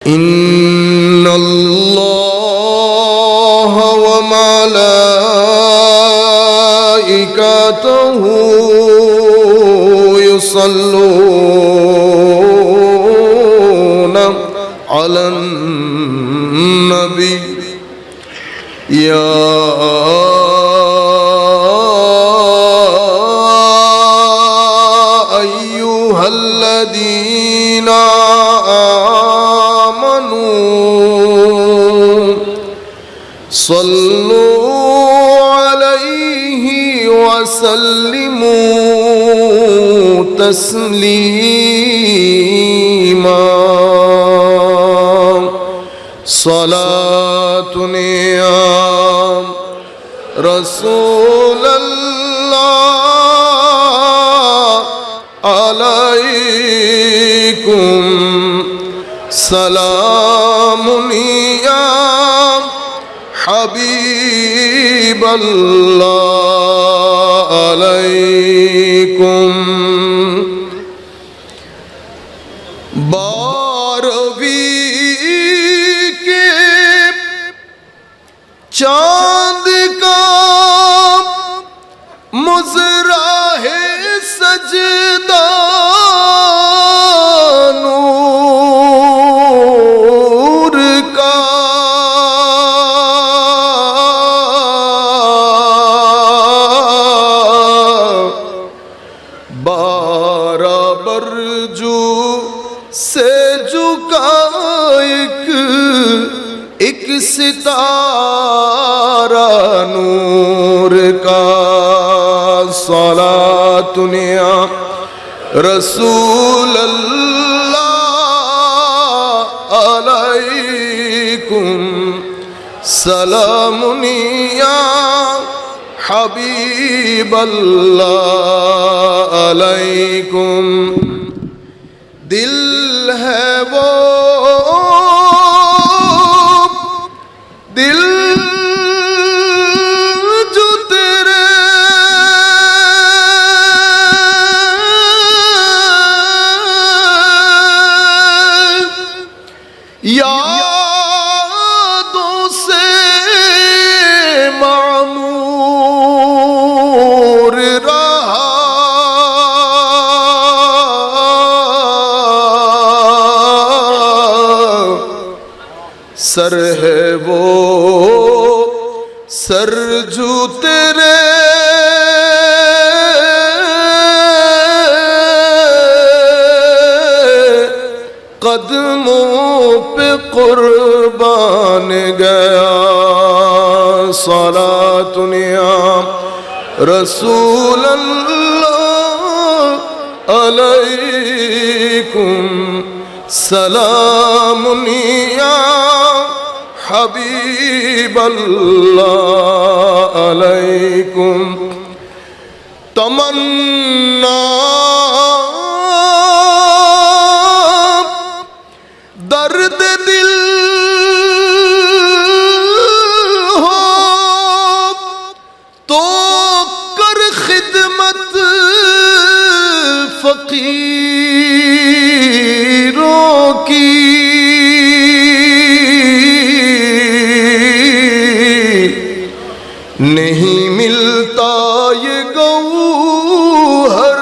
إن الله وملائكته يصلون على النبي يا أيها الذين آمنوا صلوا عليه وسلموا تسليما صلاة يا رسول الله عليكم سلام يا حبيب الله عليكم چاند کا مزرا ہے سجدہ نور کا بارہ برجو سے جھکا ایک ستارہ نور کا صلاۃ یا رسول اللہ علیکم سلام یا حبیب اللہ علیکم دل ہے وہ دل جو تیرے یادوں سے معمور رہا سر ہے وہ سر جو تیرے قدموں پہ قربان گیا صلاۃ یا رسول اللہ علیکم سلام یا حبیب اللہ علیکم تمنا درد دل ہو تو کر خدمت فقیروں کی نہیں ملتا یہ گوہر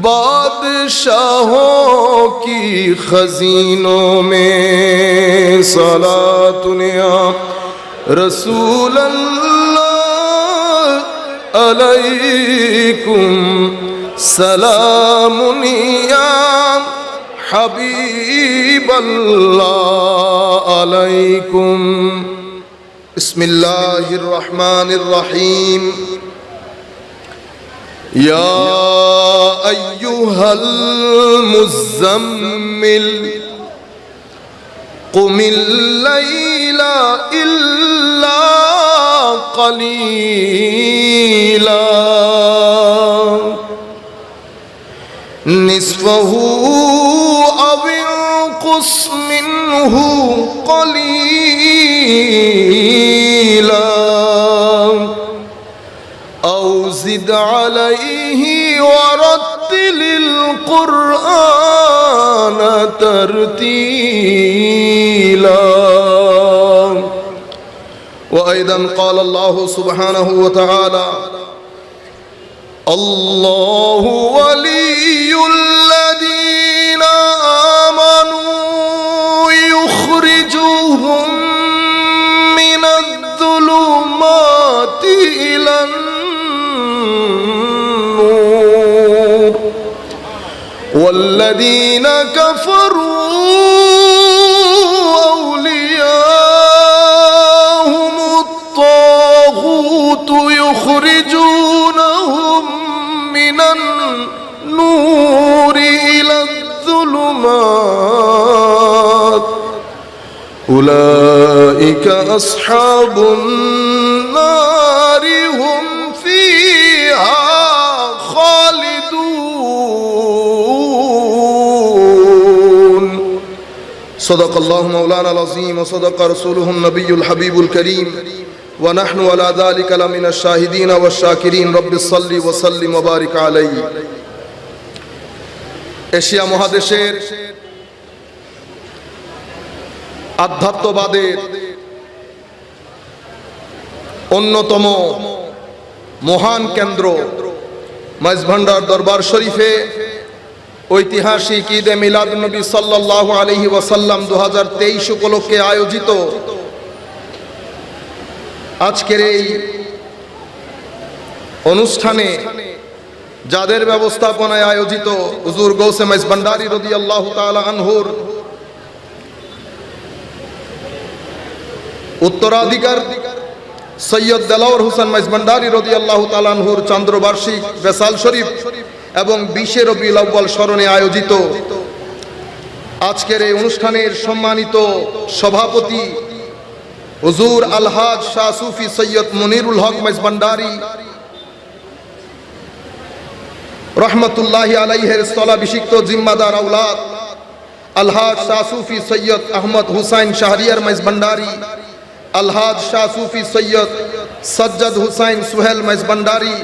بادشاہوں کی خزینوں میں صلاۃ یا رسول اللہ علیکم سلام یا حبیب اللہ علیکم بسم اللہ الرحمن الرحیم یا ایہا المزمل قم اللیل الا قلیلا نصفہ او انقص منہ قلیلا او زد علیہ ورتل القرآن القرآن ترتيلا وأيضا قال الله سبحانه وتعالى الله ولي الذين آمنوا يخرجهم من الظلمات إلى النور والذين كفروا أولياءهم الطاغوت يخرجونهم من النور إلى الظلمات أولئك أصحاب النار هم فيها خالدون صدق الله مولانا العظيم وصدق رسوله النبي الحبيب الكريم ونحن على ذلك لمن الشاهدين والشاكرين رب صل وسلم وبارك عليه Asia মহাদেশের আধ্যাত্মবাদের অন্যতম মহান কেন্দ্র মাইজভান্ডার দরবার শরীফে ঐতিহাসিক ঈদে মিলাদুন্নবী সাল্লাল্লাহু আলাইহি ওয়াসাল্লাম 2023 উপলক্ষে আয়োজিত আজকের এই অনুষ্ঠানে যাদের ব্যবস্থাপনায় আয়োজিত হুজুর গৌসে মাইজভান্ডারী রাদিয়াল্লাহু তাআলা আনহুর উত্তরাধিকার সৈয়দ দেলাওয়ার হোসেন মাইজভান্ডারী রাদিয়াল্লাহু তাআলা আনহুর চন্দ্রবার্ষিক বেসাল শরীফ এবং 20 রবিউল আউয়াল স্মরণে আয়োজিত আজকের এই অনুষ্ঠানের সম্মানিত সভাপতি হুজুর আলহাজ শাহ সুফি সৈয়দ মুনিরুল হক মাইজভান্ডারী রহমতুল্লাহি আলাইহির স্থলাভিষিক্ত জিম্মাদার আওলাদ আলহাজ শাহ সুফি সৈয়দ আহমদ হুসাইন শাহরিয়ার মাইজভান্ডারী আলহাজ শাহ সুফি সৈয়দ সজ্জাদ হুসাইন সুহেল মাইজভান্ডারী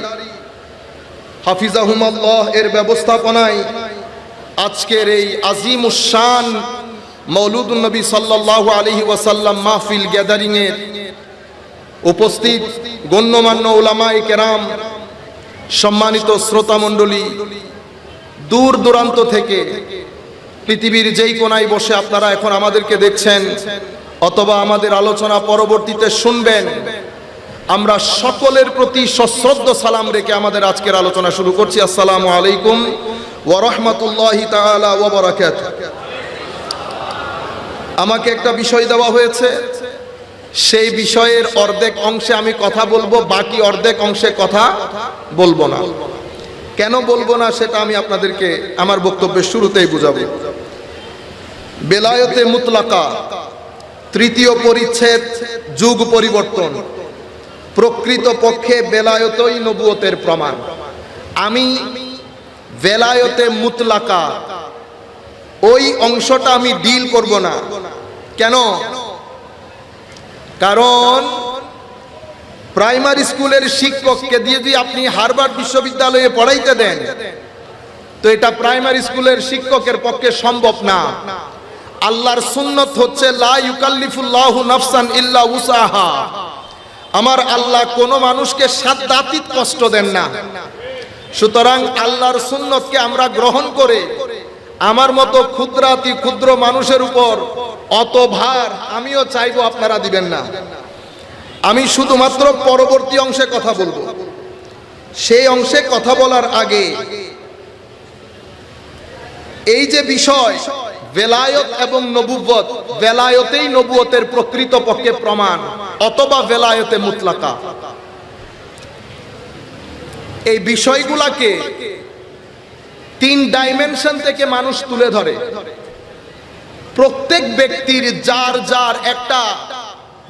হাফিজাহুমাল্লাহ এর ব্যবস্থাপনায় আজকের এই আজিমুশ শান মওলুদুন নবী সাল্লাল্লাহু আলাইহি ওয়াসাল্লাম মাহফিল গ্যাদারিং এর উপস্থিত গণ্যমান্য উলামায়ে কেরাম, সম্মানিত শ্রোতা মণ্ডলী, দূর দূরান্ত থেকে পৃথিবীর যেই কোনায় বসে আপনারা এখন আমাদেরকে দেখছেন অথবা আমাদের আলোচনা পরবর্তীতে শুনবেন, আমরা সকলের প্রতি সশ্রদ্ধ সালাম রেখে আমাদের আজকের আলোচনা শুরু করছি। আসসালামু আলাইকুম ওয়া রাহমাতুল্লাহি তাআলা ওয়া বারাকাতুহু। আমাকে একটা বিষয় দেওয়া হয়েছে, সেই বিষয়ের অর্ধেক অংশে আমি কথা বলবো, বাকি অর্ধেক অংশে কথা বলবো না। কেন বলবো না সেটা আমি আপনাদেরকে আমার বক্তব্যের শুরুতেই বুঝাবো। বেলায়েতে মুতলাকা তৃতীয় পরিচ্ছেদ, যুগ পরিবর্তন। প্রকৃত পক্ষে বেলায়েতই নবুয়তের প্রমাণ। আমি বেলায়েতে মুতলাকা ওই অংশটা আমি ডিল করব না। কেন? কারণ প্রাইমারি স্কুলের শিক্ষককে দিয়ে যদি আপনি হার্ভার্ড বিশ্ববিদ্যালয়ে পড়াইতে দেন তো এটা প্রাইমারি স্কুলের শিক্ষকের পক্ষে সম্ভব না। আল্লাহর সুন্নত হচ্ছে লা ইউকাল্লিফুল্লাহু নাফসান ইল্লা উসাহা। আমার আল্লাহ কোনো মানুষকে সাধ্যাতীত কষ্ট দেন না। সুতরাং আল্লাহর সুন্নতকে আমরা গ্রহণ করে আমার মতো ক্ষুদ্রাতি ক্ষুদ্র মানুষের উপর অত ভার আমিও চাইবো আপনারা দিবেন না। আমি শুধুমাত্র পরবর্তী অংশে কথা বলবো। সেই অংশে কথা বলার আগে এই যে বিষয় বেলায়েত এবং নবুয়ত, বেলায়েতেই নবুয়তের প্রকৃত পক্ষে প্রমাণ অথবা বেলায়েতে মুতলাকা, এই বিষয়গুলাকে তিন ডাইমেনশন থেকে মানুষ তুলে ধরে। প্রত্যেক ব্যক্তির যার যার একটা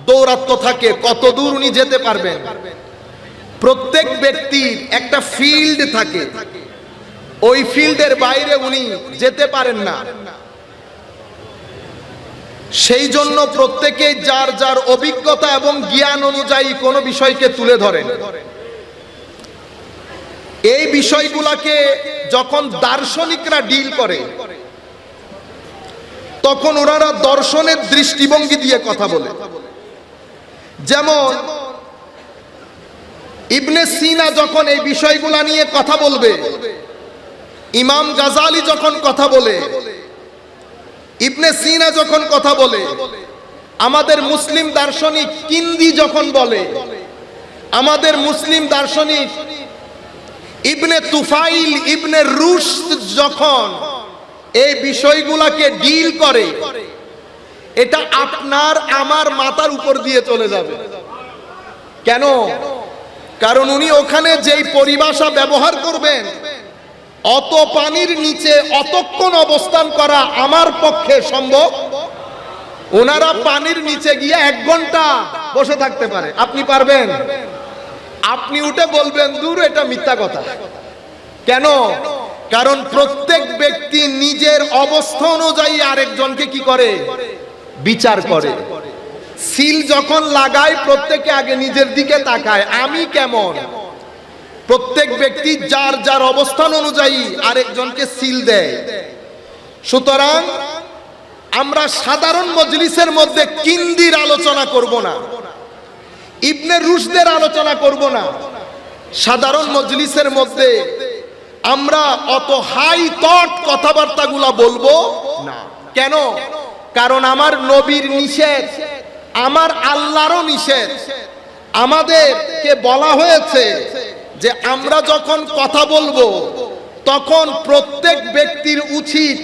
দৌরাত্ম্য থাকে, কত দূর উনি যেতে পারবেন। প্রত্যেক ব্যক্তির একটা ফিল্ড থাকে, ওই ফিল্ডের বাইরে উনি যেতে পারেন না। সেই জন্য প্রত্যেকে যার যার অভিজ্ঞতা এবং জ্ঞান অনুযায়ী কোনো বিষয়কে তুলে ধরেন। এই বিষয়গুলোকে যখন দার্শনিকরা ডিল করে, তখন ওনারা দর্শনের দৃষ্টিভঙ্গি দিয়ে কথা বলে। যেমন ইবনে সিনা যখন এই বিষয়গুলা নিয়ে কথা বলবে, ইমাম গাজালি যখন কথা বলে, ইবনে সিনা যখন কথা বলে, আমাদের মুসলিম দার্শনিক কিন্দি যখন বলে, আমাদের মুসলিম দার্শনিক ইবনে তুফাইল ইবনে রুশদ যখন এই বিষয়গুলাকে ডিল করে, এটা আপনার আমার মাথার উপর দিয়ে চলে যাবে। কেন? কারণ উনি ওখানে যেই পরিভাষা ব্যবহার করবেন, অত পানির নিচে অতক্ষণ অবস্থান করা আমার পক্ষে সম্ভব। ওনারা পানির নিচে গিয়ে 1 ঘন্টা বসে থাকতে পারে, আপনি পারবেন? আপনি উঠে বলবেন দূর, এটা মিথ্যা কথা। কেন? কারণ প্রত্যেক ব্যক্তি নিজের অবস্থা অনুযায়ী আরেকজনকে কি করে? বিচার করে। সিল যখন লাগায় প্রত্যেকে আগে নিজের দিকে তাকায়, আমি কেমন। প্রত্যেক ব্যক্তি যার যার অবস্থান অনুযায়ী আরেকজনকে সিল দেয়। সুতরাং আমরা সাধারণ মজলিসের মধ্যে কিন্দির আলোচনা করব না, ইবনে রুশদের আলোচনা করব না। সাধারণ মজলিসের মধ্যে আমরা অত হাই থট কথাবার্তাগুলা বলবো না। কেন? কারণ আমার নবীর নিষেধ, আমার আল্লাহরও নিষেধ। আমাদেরকে বলা হয়েছে যে আমরা যখন কথা বলবো তখন প্রত্যেক ব্যক্তির উচিত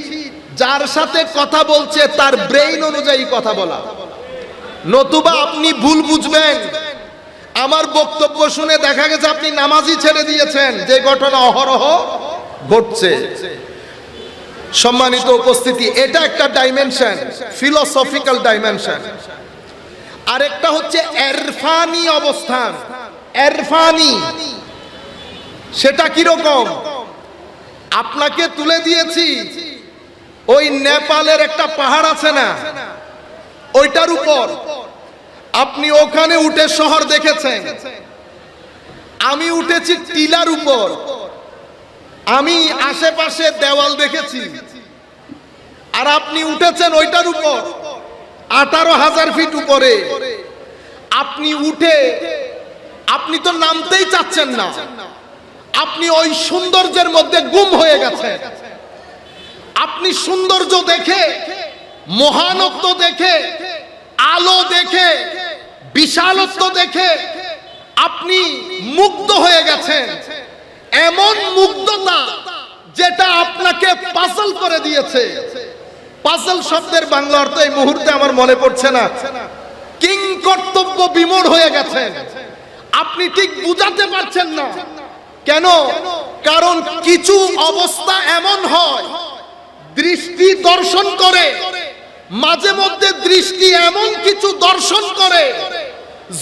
যার সাথে কথা বলছে তার ব্রেইন অনুযায়ী কথা বলা। নতুবা আপনি ভুল বুঝবেন। আমার বক্তব্য শুনে দেখা গেছে আপনি নামাজি ছেড়ে দিয়েছেন, যে ঘটনা অহরহ ঘটছে। সম্মানিত উপস্থিতি, এটা একটা ডাইমেনশন, ফিলোসফিক্যাল ডাইমেনশন। আরেকটা হচ্ছে এরফানি অবস্থান। এরফানি সেটা কিরকম? আপনাকে তুলে দিয়েছি ওই নেপালের একটা পাহাড় আছে না, ওইটার উপর আপনি ওখানে উঠে শহর দেখেছেন। আমি উঠেছি টিলার উপর, আমি আশেপাশে দেওয়াল দেখেছি। আর আপনি উঠেছেন ওইটার উপর 18,000 ফিট উপরে। আপনি উঠে আপনি তো নামতেই চাচ্ছেন না, আপনি ওই সৌন্দর্যের মধ্যে গুম হয়ে গেছেন। আপনি সৌন্দর্য দেখে, মহানত্ব দেখে, আলো দেখে, বিশালত্ব দেখে আপনি মুগ্ধ হয়ে গেছেন। এমন মুগ্ধতা যেটা আপনাকে পাজল করে দিয়েছে। পাজল শব্দের বাংলা অর্থ এই মুহূর্তে আমার মনে পড়ছে না। কিং কর্তব্য বিমূঢ় হয়ে গেছেন, আপনি ঠিক বুঝাতে পারছেন না। কেন? কারণ কিছু অবস্থা এমন হয়, দৃষ্টি দর্শন করে, মাঝে মধ্যে দৃষ্টি এমন কিছু দর্শন করে,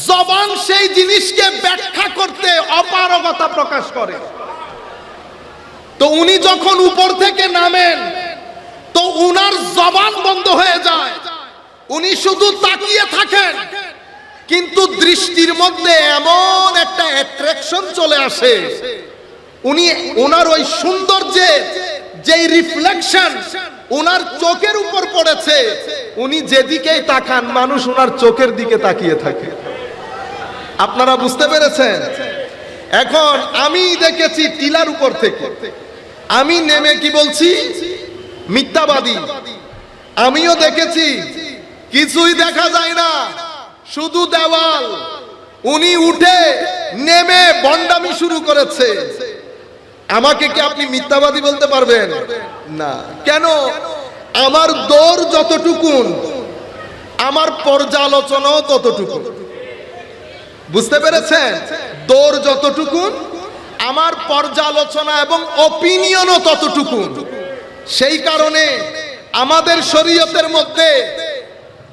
জবান সেই জিনিসকে ব্যাখ্যা করতে অপারগতা প্রকাশ করে। তো উনি যখন উপর থেকে নামেন তো উনার জবান বন্ধ হয়ে যায়, উনি শুধু তাকিয়ে থাকেন, কিন্তু দৃষ্টির মধ্যে এমন একটা অ্যাট্রাকশন চলে আসে, উনি ওনার ওই সৌন্দর্যে যেই রিফ্লেকশন ওনার চোখের উপর পড়েছে, উনি যেদিকেই তাকান মানুষ ওনার চোখের দিকে তাকিয়ে থাকে। আপনারা বুঝতে পেরেছেন? এখন আমি দেখেছি টিলার উপর থেকে, আমি নেমে কি বলছি? মিথ্যাবাদী। আমিও দেখেছি কিছুই দেখা যায় না, শুধু দেওয়াল। উনি উঠে নেমে বন্ডামি শুরু করেছে। আমাকে কি আপনি মিথ্যাবাদী বলতে পারবেন? না। কেন? আমার দৌড় যতটুকুন, আমার পর্যালোচনাও ততটুকু। বুঝতে পেরেছেন? দৌড় যতটুকুন, আমার পর্যালোচনা এবং অপিনিয়নও ততটুকু। সেই কারণে আমাদের শরীয়তের মধ্যে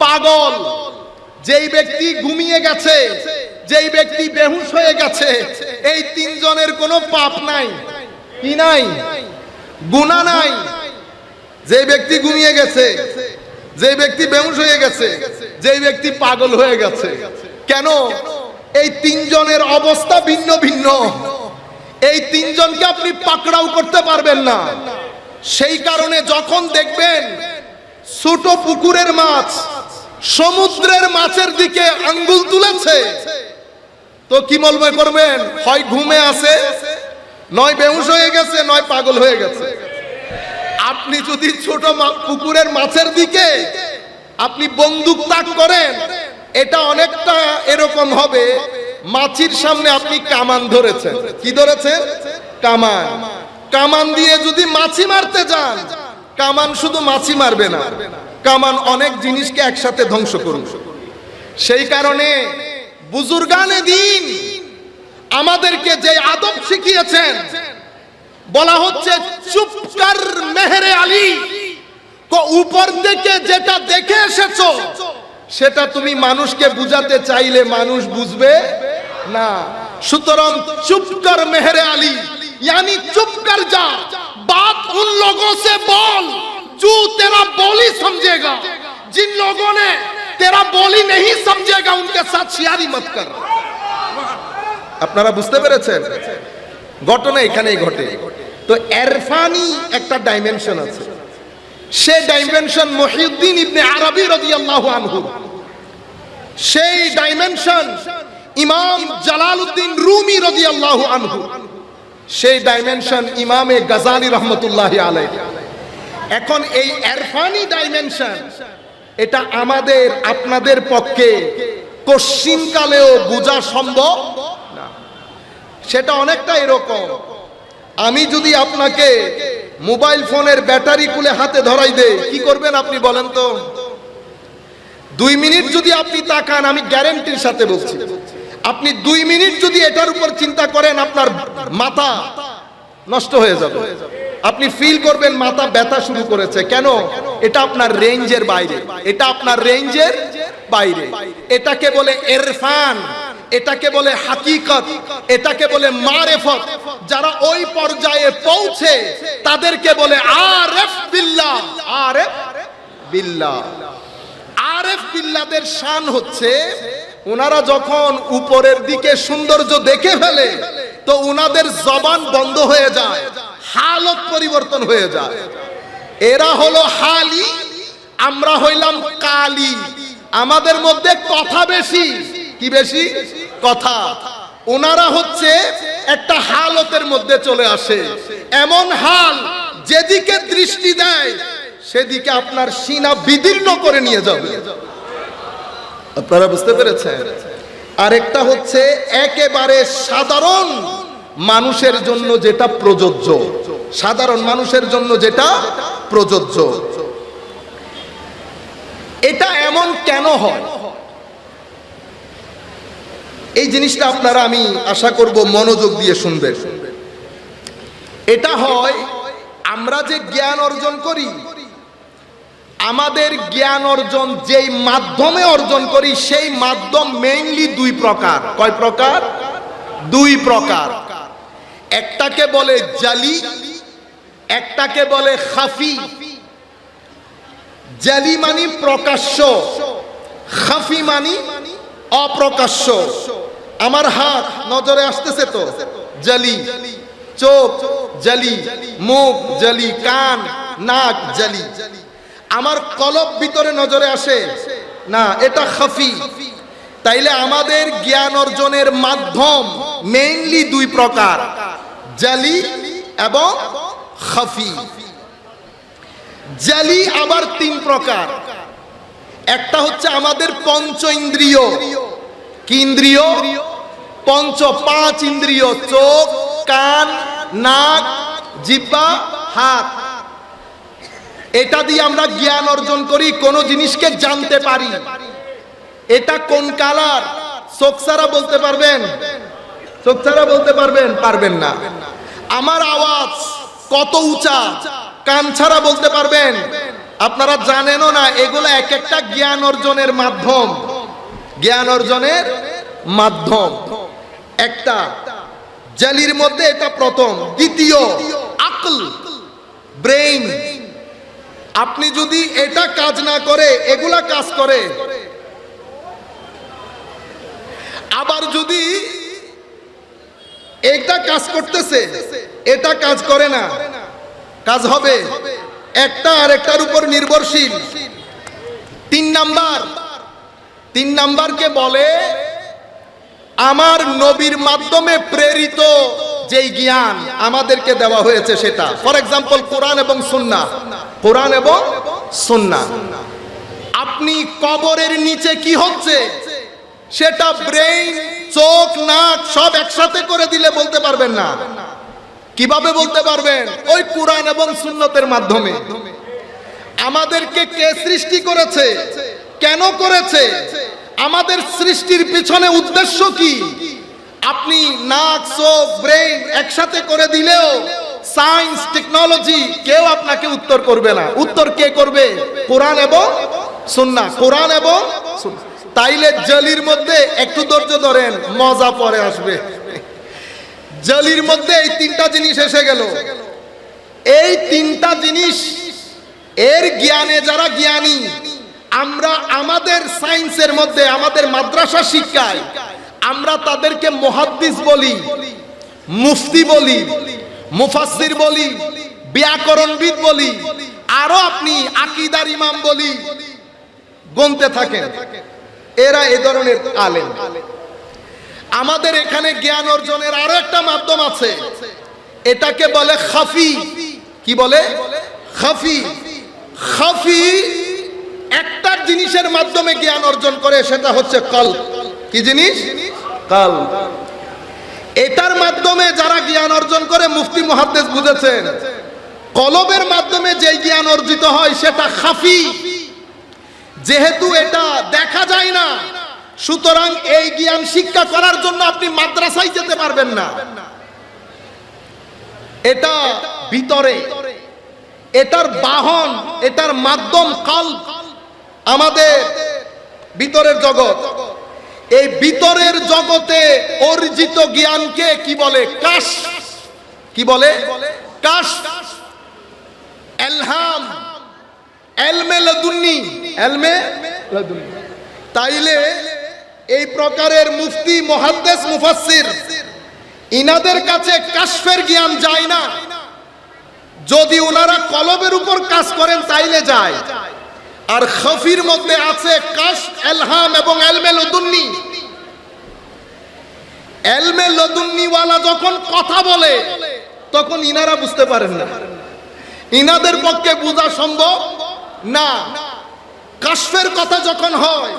পাগল, যেই ব্যক্তি ঘুমিয়ে গেছে, যেই ব্যক্তি বেহুশ হয়ে গেছে, এই তিনজনের কোনো পাপ নাই। কি নাই? গুনাহ নাই। যে ব্যক্তি ঘুমিয়ে গেছে, যে ব্যক্তি বেহুশ হয়ে গেছে, যে ব্যক্তি পাগল হয়ে গেছে। কেন? এই তিনজনের অবস্থা ভিন্ন ভিন্ন। এই তিনজনকে আপনি পাকড়াও করতে পারবেন না। সেই কারণে যখন দেখবেন ছোট পুকুরের মাছ সমুদ্রের মাছের দিকে আঙ্গুল তুলেছে, তো কি মনে করবেন? হয় ঘুমে আছে, নয় বেহুশ হয়ে গেছে, নয় পাগল হয়ে গেছে। আপনি যদি ছোট পুকুরের মাছের দিকে আপনি বন্দুক তাক করেন, এটা অনেকটা এরকম হবে, মাছির সামনে আপনি কামান ধরেছেন। কি ধরেছেন? কামান। কামান দিয়ে যদি মাছি মারতে যান, কামান শুধু মাছি মারবে না, কামান অনেক জিনিসকে একসাথে ধ্বংস করবে। সেই কারণে বুজুর্গানে দ্বীন আমাদেরকে যে আদব শিখিয়েছেন, বলা হচ্ছে চুপ কর মেহরে আলী, উপর থেকে যেটা দেখে এসেছো সেটা তুমি মানুষকে বুঝাতে চাইলে মানুষ বুঝবে না। সুতরাং চুপ কর মেহরে আলী, यानी चुप कर जा, बात उन लोगों से बोल जो तेरा बोली समझेगा, जिन लोगों ने तेरा बोली नहीं समझेगा उनके साथ शियारी मत कर। আপনারা বুঝতে পেরেছেন? ঘটনা এখানেই ঘটে। তো ইরফানি একটা ডাইমেনশন আছে, সে ডাইমেনশন মুহিউদ্দিন ইবনে আরবি রাদিয়াল্লাহু আনহু, সেই ডাইমেনশন ইমাম জালালউদ্দিন রুমি রাদিয়াল্লাহু আনহু, সেই ডাইমেনশন ইমামে গাজালি রহমতুল্লাহি আলাইহি। এখন এই ইরফানি ডাইমেনশন, এটা আমাদের আপনাদের পক্ষে কশিনকালেও বোঝা সম্ভব না। সেটা অনেকটা এরকম, আমি যদি আপনাকে মোবাইল ফোনের ব্যাটারি খুলে হাতে ধরাই দেই, কি করবেন আপনি বলেন তো? 2 মিনিট যদি আপনি তাকান, আমি গ্যারান্টির সাথে বলছি, আপনি 2 মিনিট যদি এটার উপর চিন্তা করেন, আপনার মাথা নষ্ট হয়ে যাবে। আপনি ফিল করবেন মাথা ব্যথা শুরু করেছে। কেন? এটা আপনার রেঞ্জের বাইরে, এটা আপনার রেঞ্জের বাইরে। এটাকে বলে ইরফান, এটাকে বলে হাকিকত, এটাকে বলে মারিফত। যারা ওই পর্যায়ে পৌঁছে তাদেরকে বলে আরিফ বিল্লাহ। আরিফ বিল্লাহ, আরিফ বিল্লাহদের শান হচ্ছে, ওনারা যখন উপরের দিকে সৌন্দর্য দেখে ফেলে তো ওনাদের জবান বন্ধ হয়ে যায়, হালত পরিবর্তন হয়ে যায়। এরা হলো হালি, আমরা হইলাম কালি। আমাদের মধ্যে কথা বেশি। কি বেশি? কথা। ওনারা হচ্ছে একটা হালতের মধ্যে চলে আসে, এমন হাল যেদিকে দৃষ্টি দেয় সেদিকে আপনার সিনা বিদীর্ণ করে নিয়ে যাবে। আপনারা বুঝতে পেরেছেন? আরেকটা হচ্ছে একেবারে সাধারণ মানুষের জন্য যেটা প্রযোজ্য, সাধারণ মানুষের জন্য যেটা প্রযোজ্য। এটা এমন কেন হয়? এই জিনিসটা আপনারা, আমি আশা করব মনোযোগ দিয়ে শুনবেন। এটা হয়, আমরা যে জ্ঞান অর্জন করি, আমাদের জ্ঞান অর্জন যেই মাধ্যমে অর্জন করি, সেই মাধ্যম মেইনলি 2 প্রকার। কয় প্রকার? 2 প্রকার। একটাকে বলে জালি, একটাকে বলে খাফি। জালি মানে প্রকাশ্য, খাফি মানে অপ্রকাশ্য। আমার হাত নজরে আসতেছে তো, জালি। চোখ জালি, মুখ জালি, কান নাক জালি। আমার কলব ভিতরে নজরে আসে না, এটা খাফি। তাইলে আমাদের জ্ঞান অর্জনের মাধ্যম মেইনলি 2 প্রকার, জালি এবং খাফি। জালি আবার 3 প্রকার। একটা হচ্ছে আমাদের পঞ্চ ইন্দ্রিয়। কি ইন্দ্রিয়? 5 ইন্দ্রিয়, চোখ, কান, নাক, জিহ্বা, হাত। এটা দিয়ে আমরা জ্ঞান অর্জন করি, কোন জিনিসকে জানতে পারি। এটা কোন কালার? চোখ ছাড়া বলতে পারবেন? চোখ ছাড়া বলতে পারবেন? পারবেন না। আমার আওয়াজ কত উঁচা? কান ছাড়া বলতে পারবেন? আপনারা জানেনও না। এগুলো এক একটা জ্ঞান অর্জনের মাধ্যম, জ্ঞান অর্জনের মাধ্যম। একটা জালির মধ্যে এটা প্রথম। দ্বিতীয় আকল, ব্রেইন। আপনি যদি এটা কাজ না করে, এগুলা কাজ করে। আবার যদি এটা কাজ করতেছে, এটা কাজ করে না, কাজ হবে? একটা আরেকটার উপর নির্ভরশীল। তিন নাম্বারকে বলে আমার নবীর মাধ্যমে প্রেরিত যেই জ্ঞান আমাদেরকে দেওয়া হয়েছে সেটা। ফর এক্সাম্পল কোরআন এবং সুন্নাহ। কোরআন এবং সুন্নাহ। আপনি কবরের নিচে কি হচ্ছে সেটা ব্রেইন, চোখ, নাক সব একসাথে করে দিলে বলতে পারবেন না। কিভাবে বলতে পারবেন? ওই কোরআন এবং সুন্নতের মাধ্যমে। আমাদেরকে কে সৃষ্টি করেছে, কেন করেছে, আমাদের সৃষ্টির পিছনে উদ্দেশ্য কি, আপনি নাক, চোখ, ব্রেইন একসাথে করে দিলেও সায়েন্স, টেকনোলজি কেউ আপনাকে উত্তর করবে না। উত্তর কে করবে? কোরআন এবং সুন্নাহ। কোরআন এবং সুন্নাহ। তাইলে জলির মধ্যে একটু ধৈর্য ধরেন, মজা পরে আসবে। জলির মধ্যে এই তিনটা জিনিস এসে গেল। এই তিনটা জিনিস এর জ্ঞানে যারা জ্ঞানী, আমরা আমাদের সায়েন্সের মধ্যে, আমাদের মাদ্রাসা শিক্ষায় আমরা তাদেরকে মুহাদ্দিস বলি, মুফতি বলি, মুফাসসির বলি, ব্যাকরণবিদ বলি, আরো আপনি আকীদার ইমাম বলি, গুনতে থাকেন। এরা এ ধরনের আলেম। আমাদের এখানে জ্ঞান অর্জনের আরো একটা মাধ্যম আছে, এটাকে বলে খাফি। কি বলে? খাফি। খাফি একটা জিনিসের মাধ্যমে জ্ঞান অর্জন করে, সেটা হচ্ছে কলব। কি জিনিস? কলব। এটার মাধ্যমে যারা জ্ঞান অর্জন করে, মুফতি মুহাদ্দিস বুঝেছেন, কলবের মাধ্যমে যে জ্ঞান অর্জিত হয় সেটা খাফি। যেহেতু এটা দেখা যায় না, সুতরাং এই জ্ঞান শিক্ষা করার জন্য আপনি মাদ্রাসায় যেতে পারবেন না। এটা ভিতরে, এটার বাহন, এটার মাধ্যম কলব, আমাদের ভিতরের জগৎ। এই ভিতরের জগতে অর্জিত জ্ঞানকে কি বলে? কাশফ। কি বলে? কাশফ, ইলহাম, ইলমে লাদুন্নি। ইলমে লাদুন্নি। তাইলে এই প্রকারের মুফতি, মুহাদ্দিস, মুফাসসির ইনাদের কাছে কাশফের জ্ঞান যায় না। যদি ওনারা কলবের উপর কাজ করেন তাইলে যায়। আর খাফির মধ্যে আছে কাশফ, ইলহাম এবং ইলমে লাদুন্নি। ইলমে লাদুন্নি ওয়ালা যখন কথা বলে তখন ইনারা বুঝতে পারেন না, ইনাদের পক্ষে বোঝা সম্ভব না। কাশফের কথা যখন হয়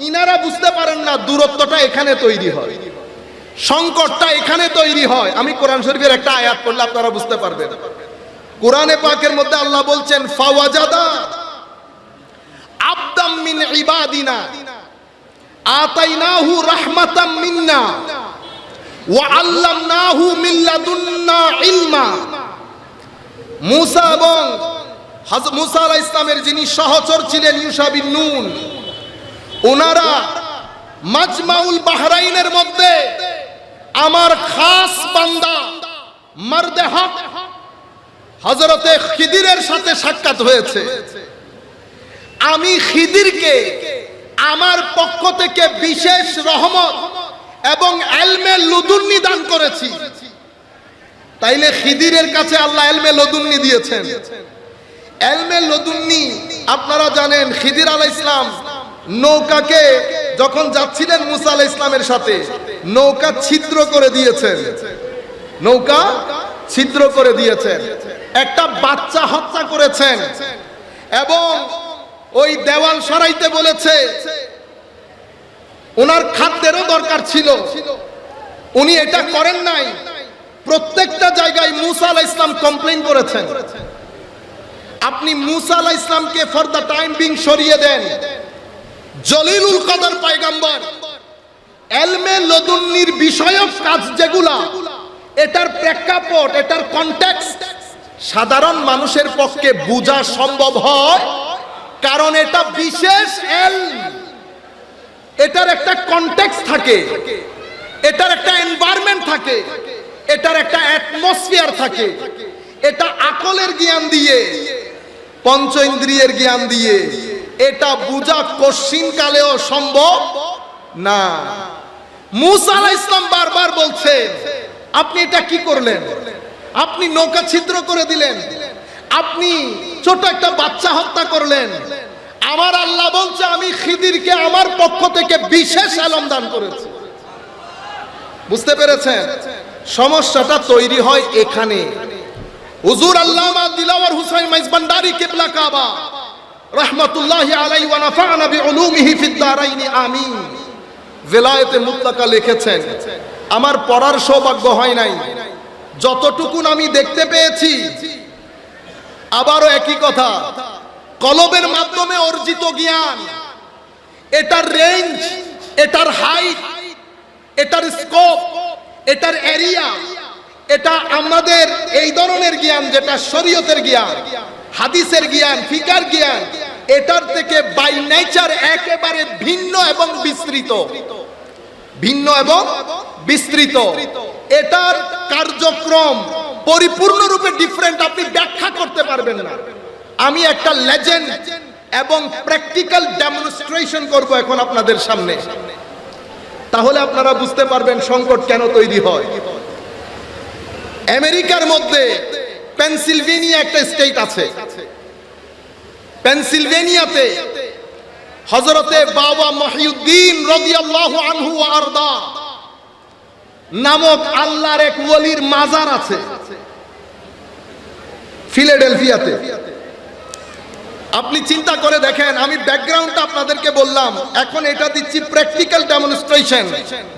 ইনারা বুঝতে পারেন না, দূরত্বটা এখানে তৈরি হয়, সংকটটা এখানে তৈরি হয়। আমি কোরআন শরীফের একটা আয়াত পড়লে আপনারা বুঝতে পারবেন। কোরআনে পাকের মধ্যে আল্লাহ বলছেন, ফাওয়াজাদা আবদাম মিন ইবাদিনা আতাইনাহু রাহমাতাম মিন্না ওয়া আল্লামনাহু মিন লাদুন্না ইলমা। মুসা এবং হযরত মুসা আলাইহিস সালামের যিনি সহচর ছিলেন ইউশা বিন নুন, ওনারা মাজমাউল বাহরাইনের মধ্যে আমার খাস বান্দা মারদে হক হযরতে খিদিরের সাথে সাক্ষাৎ হয়েছে। আমি খিদিরকে আমার পক্ষ থেকে বিশেষ রহমত এবং ইলমে লাদুন্নি দান করেছি। তাইলে খিদিরের কাছে আল্লাহ ইলমে লাদুন্নি দিয়েছেন। ইলমে লাদুন্নি আপনারা জানেন, খিদির আলাইহিস সালাম নৌকাকে যখন যাচ্ছিলেন মুসা আলাইহিস সালামের সাথে, নৌকা ছিদ্র করে দিয়েছেন, নৌকা ছিদ্র করে দিয়েছেন, একটা বাচ্চা হত্যা করেছেন এবং ওই দেওয়াল সরাইতে বলেছে। ওনার খাদ্যেরও দরকার ছিল, উনি এটা করেন নাই। প্রত্যেকটা জায়গায় মুসা আলাইহিস সালাম কমপ্লেইন করেছেন। আপনি মুসা আলাইহিস সালামকে ফর দ্য টাইম বিং সরিয়ে দেন। জলিলুল কদর পয়গম্বর, ইলমে লাদুন্নির বিষয়ক কাজ যেগুলা, এটার প্রেক্ষাপট, এটার কনটেক্সট সাধারণ মানুষের পক্ষে বোঝা সম্ভব হয়, কারণ এটা বিশেষ ইলম। এটার একটা কনটেক্সট থাকে, এটার একটা এনভায়রনমেন্ট থাকে, এটার একটা অ্যাটমসফিয়ার থাকে। এটা আকলের জ্ঞান দিয়ে, পঞ্চ ইন্দ্রিয়ের জ্ঞান দিয়ে এটা বোঝা কঠিন কালেও সম্ভব না। মুসা আলাইহিস সালাম বারবার বলছে, আপনি এটা কি করলেন? আপনি নৌকা ছিদ্র করে দিলেন, আপনি ছোট একটা বাচ্চা হত্যা করলেন, আমার আল্লাহ বলছে আমি খিদিরকে আমার পক্ষ থেকে বিশেষ আলম দান করেছি। বুঝতে পেরেছেন? সমস্যাটা তৈরি হয় এখানে। হুজুর আল্লামা দিলাওয়ার হুসাইন মাইজবান্ডারি কিবলা কাবা রাহমাতুল্লাহি আলাইহি ওয়া নাফা'না বিউলুমিহি ফিদ দারাইনি আমিন ভেলায়েতে মুতলাকা লিখেছেন, আমার পড়ার সৌভাগ্য হয় নাই, যতটুকুন আমি দেখতে পেয়েছি, আবারও একই কথা, কলবের মাধ্যমে অর্জিত জ্ঞান, এটার রেঞ্জ, এটার হাইট, এটার স্কোপ, এটার এরিয়া, এটা আমাদের এই ধরনের জ্ঞান যেটা শরীয়তের জ্ঞান, হাদিসের জ্ঞান, ফিকার জ্ঞান, এটার থেকে বাই নেচার একেবারে ভিন্ন এবং বিস্তৃত, ভিন্ন এবং বিস্তৃত। এটার কার্যক্রম পরিপূর্ণরূপে ডিফারেন্ট, আপনি ব্যাখ্যা করতে পারবেন না। আমি একটা লেজেন্ড এবং প্র্যাকটিক্যাল ডেমনস্ট্রেশন করব এখন আপনাদের সামনে, তাহলে আপনারা বুঝতে পারবেন সংকট কেন তৈরি হয়। আমেরিকার মধ্যে পেনসিলভেনিয়া একটা স্টেট আছে, পেনসিলভেনিয়াতে হযরতে বাবা মহিউদ্দিন রাদিয়াল্লাহু আনহু ওয়া আরদা নামক আল্লাহর এক ওলির মাজার আছে ফিলাডেলফিয়াতে। আপনি চিন্তা করে দেখেন, আমি ব্যাকগ্রাউন্ডটা আপনাদেরকে বললাম, এখন এটা দিচ্ছি প্র্যাকটিক্যাল ডেমনস্ট্রেশন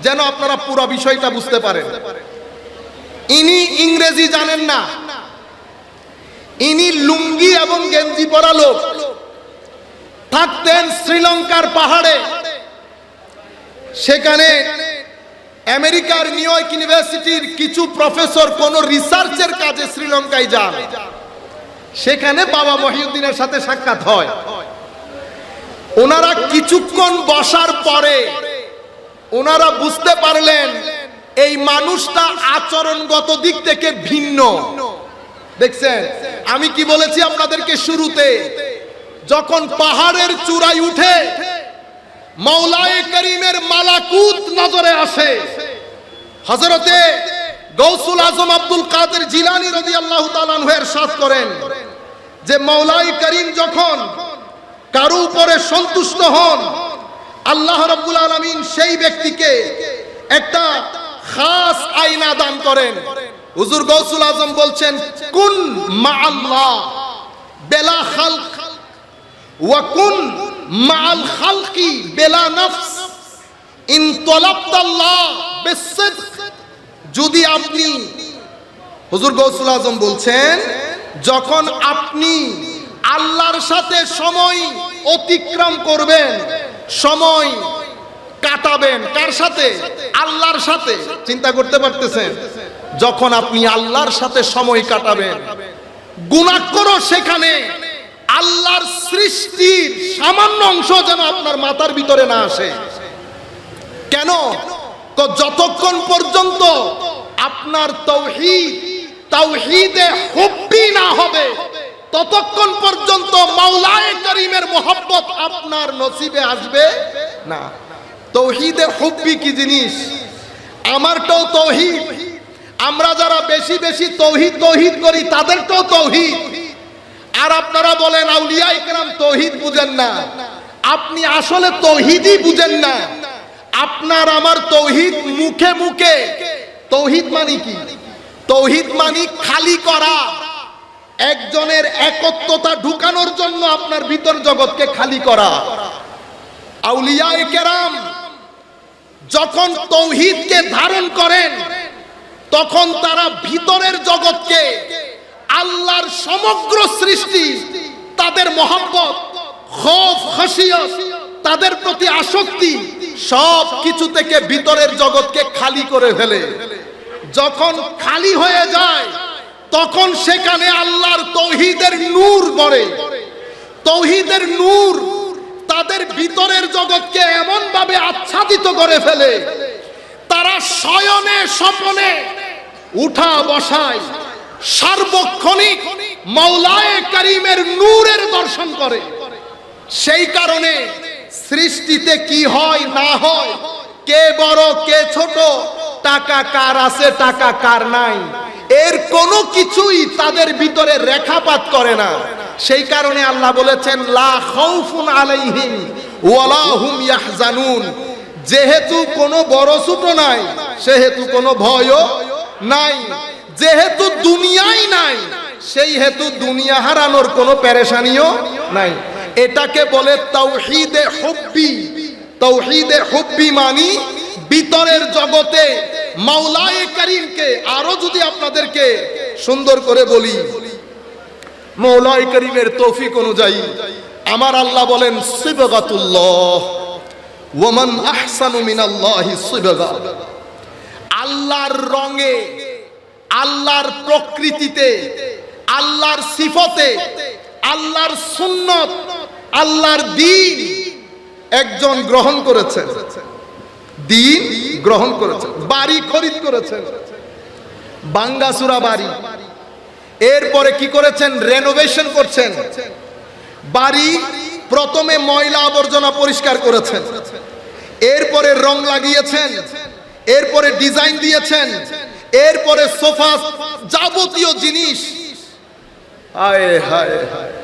যেন আপনারা পুরো বিষয়টা বুঝতে পারেন। ইনি ইংরেজি জানেন না, ইনি লুঙ্গি এবং গেঞ্জি পরা লোক, থাকতেন শ্রীলঙ্কার পাহাড়ে। সেখানে আমেরিকার নিউ ইয়র্ক ইউনিভার্সিটির কিছু প্রফেসর কোন রিসার্চের কাজে শ্রীলঙ্কায় যান, সেখানে বাবা মহিউদ্দিনের সাথে সাক্ষাৎ হয়। ওনারা কিছুক্ষণ বসার পরে ওনারা বুঝতে পারলেন এই মানুষটা আচরণগত দিক থেকে ভিন্ন। দেখছেন, আমি কি বলেছি আপনাদেরকে শুরুতে, যখন পাহাড়ের চূড়ায় উঠে মাওলায়ে করিমের মালাকুত নজরে আসে, হযরতে গৌসুল আজম আব্দুল কাদের জিলানী রাদিয়াল্লাহু তাআলা আনহু ইরশাদ করেন যে মাওলায়ে করিম যখন কারো উপরে সন্তুষ্ট হন, আল্লাহ রাব্বুল আলামিন সেই ব্যক্তিকে একটা খাস আয়না দান করেন। হুজুর গৌসুল আজম বলছেন, কুন মাআল্লাহ বেলা খালক ওয়া কুন মাআল খালকি বেলা নফস ইন তালাবতাল্লাহ বিসিদক। যদি আপনি, হুজুর গৌসুল আজম বলছেন, যখন আপনি আল্লাহর সাথে সময় অতিক্রম করবেন, সময় কাটাবেন, কার সাথে? আল্লাহর সাথে। চিন্তা করতে পারতেছেন, যখন আপনি আল্লাহর সাথে সময় কাটাবেন, গুনাহ করো, সেখানে আল্লাহর সৃষ্টির সামান্য অংশ যেন আপনার মাথার ভিতরে না আসে। কেন? যতক্ষণ পর্যন্ত আপনার তাওহীদে হুব্বি না হবে, ততক্ষণ পর্যন্ত মাওলায়ে করিমের মোহাব্বত আপনার নসিবে আসবে না। তাওহীদে হুব্বি কি জিনিস? আমারটাও তাওহীদ, আমরা যারা বেশি বেশি তাওহীদ করি তাদেরটাও তাওহীদ। আর আপনারা বলেন আউলিয়া ইকরাম তাওহীদ বুঝেন না, আপনি আসলে তাওহীদই বুঝেন না। আপনার আমার তাওহীদ মুখে মুখে। তাওহীদ মানে কি? তাওহীদ মানে খালি করা, একজনের একত্বতা ঢুকানোর জন্য আপনার ভিতর জগৎকে খালি করা। আউলিয়ায়ে কেরাম যখন তাওহীদকে ধারণ করেন, তখন তারা ভিতরের জগৎকে, আল্লাহর সমগ্র সৃষ্টি, তাদের মহব্বত, খৌফ, খশিয়ত, তাদের প্রতি আসক্তি, সব কিছু থেকে ভিতরের জগৎকে খালি করে ফেলে। যখন খালি হয়ে যায়, তখন সেখানে আল্লাহর তাওহীদের নূর গড়ে। তাওহীদের নূর তাদের ভিতরের জগৎকে এমন ভাবে আচ্ছাদিত করে ফেলে, তারা শয়নে স্বপনে উঠা বসায় সার্বক্ষণিক মাওলায়ে করিমের নূরের দর্শন করে। সেই কারণে সৃষ্টিতে কি হয় না হয়, কে বড় কে ছোট, টাকা কার আছে টাকা কার নাই, এর কোনো কিছুই তাদের ভিতরে রেখাপাত করে না। সেই কারণে আল্লাহ বলেছেন লা খাউফুন আলাইহিম ওয়ালা হুম ইয়াহজানুন, যেহেতু কোনো বড় ছোট নাই সেহেতু কোনো ভয়ও নাই, যেহেতু দুনিয়াই নাই সেই হেতু দুনিয়া হারানোর কোনো পেরেশানিও নাই। এটাকে বলে তাওহীদে হুব্বি। তাওহীদে হুব্বি মানি ভিতরের জগতে মাওলায়ে কারীমকে আরো যদি আপনাদেরকে সুন্দর করে বলি, মাওলায়ে কারীমের তৌফিক অনুযায়ী আমার আল্লাহ বলেন সিবগাতুল্লাহ ওয়া মান আহসানু মিনাল্লাহি সিবগা। আল্লাহর রঙে, আল্লাহর প্রকৃতিতে, আল্লাহর সিফতে, আল্লাহর সুন্নত, আল্লাহর দ্বীন একজন গ্রহণ করেছেন, দ্বীন গ্রহণ করেছেন, বাড়ি খরিদ করেছেন, বাঙ্গাসুরা বাড়ি। এরপরে কি করেছেন? রেনোভেশন করছেন। বাড়ি প্রথমে ময়লা আবর্জনা পরিষ্কার করেছেন, এরপরে রং লাগিয়েছেন, এরপরে ডিজাইন দিয়েছেন, এরপরে সোফা যাবতীয় জিনিস। হায় হায় হায়,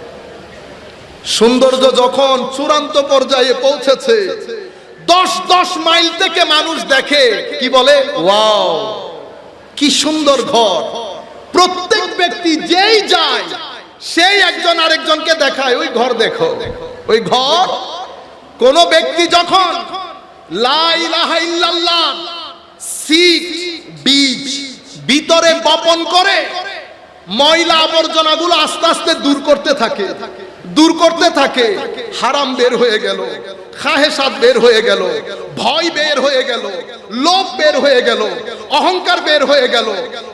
সৌন্দর্য যখন চূড়ান্ত পর্যায়ে পৌঁছেছে, 10 মাইল থেকে মানুষ দেখে, কি বলে, ওয়াও কি সুন্দর ঘর। প্রত্যেক ব্যক্তি যেই যায় সেই একজন আরেকজনকে দেখায়, ওই ঘর দেখো, ওই ঘর। কোন ব্যক্তি যখন লা ইলাহা ইল্লাল্লাহ সিড বীজ ভিতরে বপন করে, ময়লা আবর্জনাগুলো আস্তে আস্তে দূর করতে থাকে, দূর করতে থাকে, হারাম বের হয়ে গেল, খাহেসাত বের হয়ে গেল, ভয় বের হয়ে গেল, লোভ বের হয়ে গেল, অহংকার বের হয়ে গেল,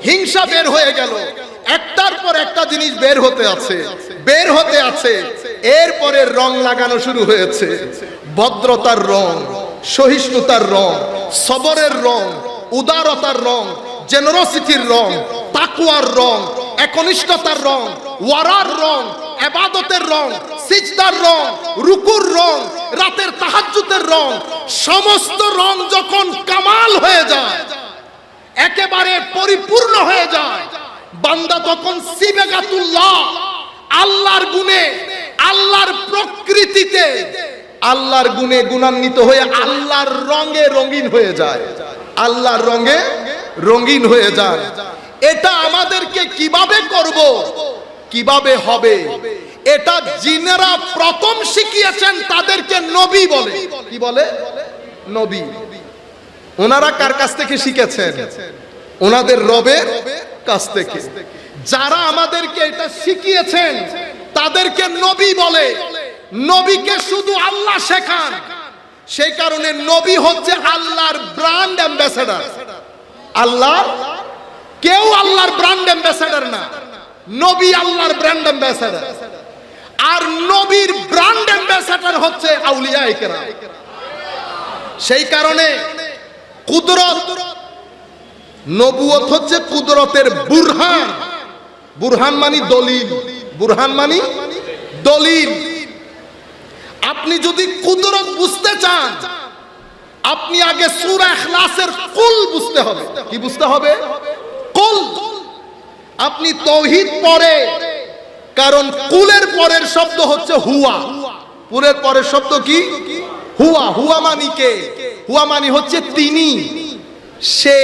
হিংসা বের হয়ে গেল, একটার পর একটা জিনিস বের হতে আছে, বের হতে আছে। এরপরে রং লাগানো শুরু হয়েছে, ভদ্রতার রং, সহিষ্ণুতার রং, সবরের রং, উদারতার রং, জেনারসিটির রং, তাকওয়ার রং, একনিষ্ঠতার রং, ওয়ারার রং, ইবাদতের রং, সিজদার রং, রুকুর রং, রাতের তাহাজ্জুদের রং, সমস্ত রং যখন কামাল হয়ে যায়, একেবারে পরিপূর্ণ হয়ে যায়, বান্দা তখন সিবগাতুল্লাহ, আল্লাহর গুণে, আল্লাহর প্রকৃতিতে, আল্লাহর গুণে গুণান্বিত হয়ে আল্লাহর রঙে রঙিন হয়ে যায়, আল্লাহর রঙে রঙিন হয়ে যায়। এটা আমাদেরকে কিভাবে করব, কিভাবে হবে, এটা যিনারা প্রথম শিখিয়েছেন তাদেরকে নবী বলে। কি বলে? নবী। ওনারা কার কাছ থেকে শিখেছেন? ওনাদের রবের কাছ থেকে। যারা আমাদেরকে এটা শিখিয়েছেন তাদেরকে নবী বলে। নবীকে শুধু আল্লাহ শেখান, সেই কারণে নবী হচ্ছে আল্লাহর ব্র্যান্ড অ্যাম্বাসেডর। আল্লাহ, কেউ আল্লাহর ব্র্যান্ড অ্যাম্বাসেডর না, নবী আল্লাহর ব্র্যান্ড অ্যাম্বাসেডর। আর নবীর ব্র্যান্ড অ্যাম্বাসেডর হচ্ছে আউলিয়ায়ে কেরাম। সেই কারণে কুদরত, নবুয়ত হচ্ছে কুদরতের বুরহান। বুরহান মানে দলিল, বুরহান মানে দলিল। আপনি যদি কুদরত বুঝতে চান, আপনি আগে সূরা ইখলাসের কুল বুঝতে হবে। কি বুঝতে হবে? কুল। আপনি তাওহীদ পড়ে, কারণ কুলের পরের শব্দ হচ্ছে হুয়া। কুলের পরের শব্দ কি? হুয়া। হুয়া মানে কে? হুয়া মানে হচ্ছে তিনি, সে,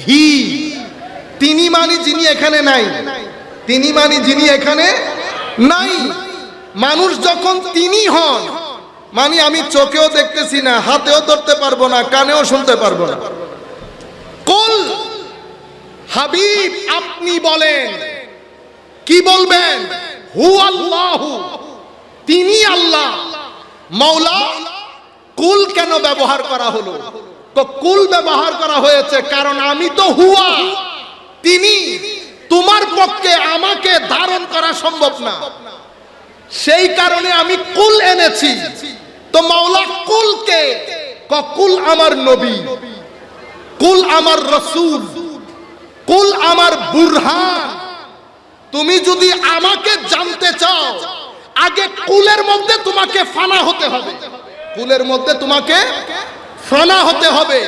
হি। তিনি মানে যিনি এখানে নাই, তিনি মানে যিনি এখানে নাই। মানুষ যখন তিনি হন, মানে আমি চোখেও দেখতেছি না, হাতেও ধরতে পারবো না, কানেও শুনতে পারবো না। কুল, হাবিব আপনি বলেন, কি বলবেন? হু আল্লাহু, তিনি আল্লাহ। মাওলা, কুল কেন ব্যবহার করা হলো? তো কুল ব্যবহার করা হয়েছে কারণ আমি তো হুয়া, তিনি। তোমার পক্ষে আমাকে ধারণ করা সম্ভব না, সেই কারণে আমি কুল এনেছি। তো মাওলা কুলকে, কুল আমার নবী, কুল আমার রাসূল, কুল আমার বুরহান। তুমি যদি আমাকে জানতে চাও, আগে কুলের মধ্যে তোমাকে ফানা হতে হবে, কুলের মধ্যে তোমাকে ফানা হতে হবে।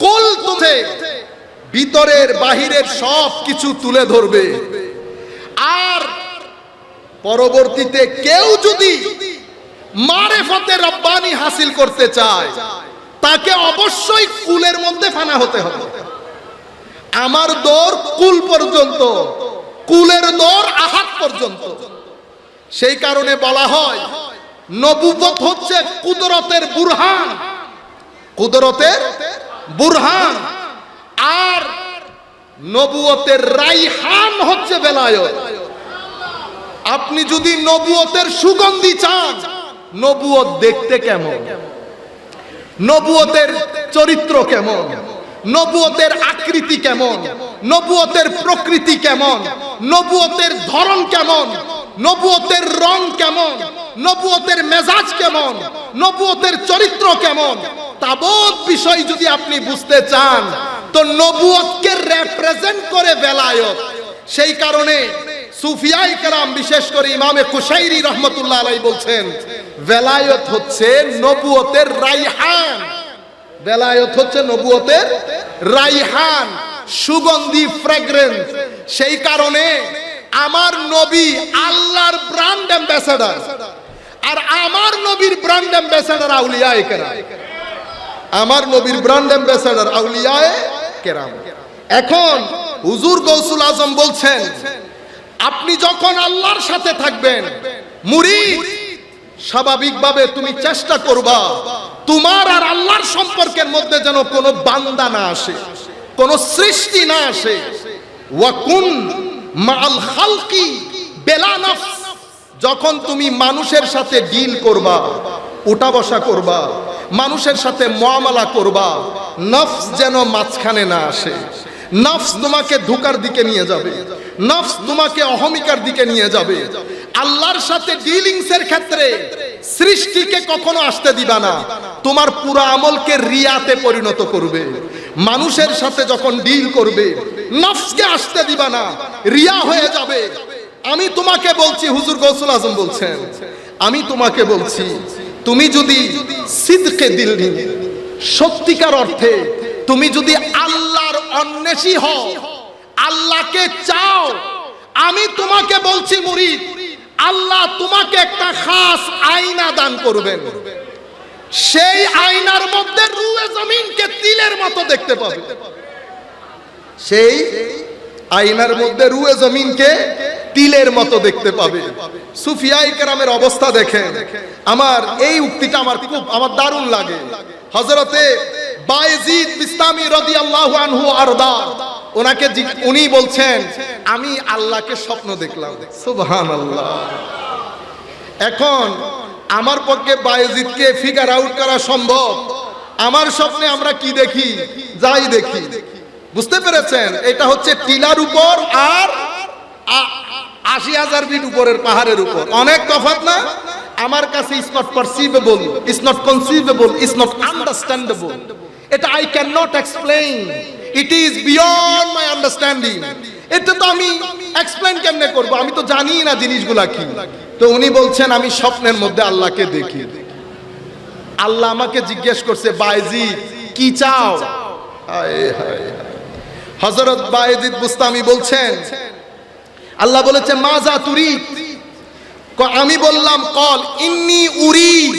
কুল তুলে ভিতরের বাহিরের সব কিছু তুলে ধরবে। আর পরবর্তীতে কেউ যদি মারেফতে রব্বানি হাসিল করতে চায় তাকে অবশ্যই কুলের মধ্যে ফানা হতে হবে। আমার দৌড় কুল পর্যন্ত, কুলের দৌড় আহাত পর্যন্ত। সেই কারণে বলা হয় নবুয়ত হচ্ছে কুদরতের বুরহান, কুদরতের বুরহান, আর নবুয়তের রাইহান হচ্ছে বেলায়েত। আপনি যদি নবুয়তের সুগন্ধি চান, নবুয়ত দেখতে কেমন, নবুয়তের চরিত্র কেমন, নবুয়তের আকৃতি কেমন, নবুয়তের প্রকৃতি কেমন, নবুয়তের ধরন কেমন, নবুয়তের রং কেমন, নবুয়তের মেজাজ কেমন, নবুয়তের চরিত্র কেমন, তাবৎ বিষয় যদি আপনি বুঝতে চান তো নবুয়তকে রিপ্রেজেন্ট করে বেলায়েত। সেই কারণে সুফিয়ায়ে কেরাম বিশেষ করে ইমামে কুশাইরি রহমাতুল্লাহ আলাইহি বলছেন বেলায়েত হচ্ছে নবুয়তের রাইহান, বেলায়েত হচ্ছে নবুয়তের রাইহান, সুগন্ধি, ফ্র্যাগ্রেন্স। সেই কারণে আমার নবী আল্লাহর ব্র্যান্ড অ্যাম্বাসেডর, আর আমার নবীর ব্র্যান্ড অ্যাম্বাসেডর আউলিয়ায়ে কেরাম, আমার নবীর ব্র্যান্ড অ্যাম্বাসেডর আউলিয়ায়ে কেরাম। এখন হুজুর গৌসুল আজম বলছেন আপনি যখন আল্লাহর সাথে থাকবেন মুরিদ, স্বাভাবিকভাবে তুমি চেষ্টা করবা তোমার আর আল্লাহর সম্পর্কের মধ্যে যেন কোনো বান্দা না আসে, কোনো সৃষ্টি না আসে। ওয়াকুন মাআল খালকি বেলা নফস, যখন তুমি মানুষের সাথে ডিল করবা, উঠা বসা করবা, মানুষের সাথে মুআমালা করবা, নফস যেন মাঝখানে না আসে। নফস তোমাকে ধোঁকার দিকে নিয়ে যাবে, নফস তোমাকে অহমিকার দিকে নিয়ে যাবে। আল্লাহর সাথে ডিলিংস এর ক্ষেত্রে সৃষ্টিকে কখনো আসতে দিবা না, তোমার পুরো আমলকে রিয়াতে পরিণত করবে। মানুষের সাথে যখন ডিল করবে নফসকে আসতে দিবা না, রিয়া হয়ে যাবে। আমি তোমাকে বলছি, হুজুর গৌসুল আজম বলছেন, আমি তোমাকে বলছি তুমি যদি সিদকে দিল নিয়ে সত্যিকার অর্থে তুমি যদি আল্লাহর অন্বেষী হও, আল্লাহকে চাও, আমি তোমাকে বলছি মুরিদ, আল্লাহ তোমাকে একটা খাস আয়না দান করবেন। সেই আয়নার মধ্যে রুয়ে জমিনকে তিলের মতো দেখতে পাবে, সেই আয়নার মধ্যে রুয়ে জমিনকে তিলের মতো দেখতে পাবে। সুফিয়ায়ে কেরামের অবস্থা দেখেন। আমার এই উক্তিটা আমার দারুণ লাগে। হযরতে বায়েজিদ বিস্তামি রাদিয়াল্লাহু আনহু আরদা, ওনাকে উনি বলছেন আমি আল্লাহকে স্বপ্ন দেখলাম। সুবহানাল্লাহ। এখন আমার পক্ষে বায়েজিদকে ফিগার আউট করা সম্ভব? আমার স্বপ্নে আমরা কি দেখি, যাই দেখি, বুঝতে পেরেছেন? এটা হচ্ছে টিলার উপর আর ৮০,০০০ ফিট উপরের পাহাড়ের উপর, অনেক তফাৎ না? আমার কাছে it's not perceivable, it's not conceivable, it's not understandable. এটা I can not explain, it is beyond my understanding. এটা তো আমি এক্সপ্লেইন কেমনে করব, আমি তো জানি না জিনিসগুলা কি। তো উনি বলছেন আমি স্বপ্নের মধ্যে আল্লাহকে দেখি। আল্লাহ আমাকে জিজ্ঞেস করছে বায়েজিদ কি চাও? হায় হায়। হযরত বায়েজিদ বুস্তামি বলছেন আল্লাহ বলেছে মাজা তুরিদ, আমি বললাম কল ইন্নী উরিদ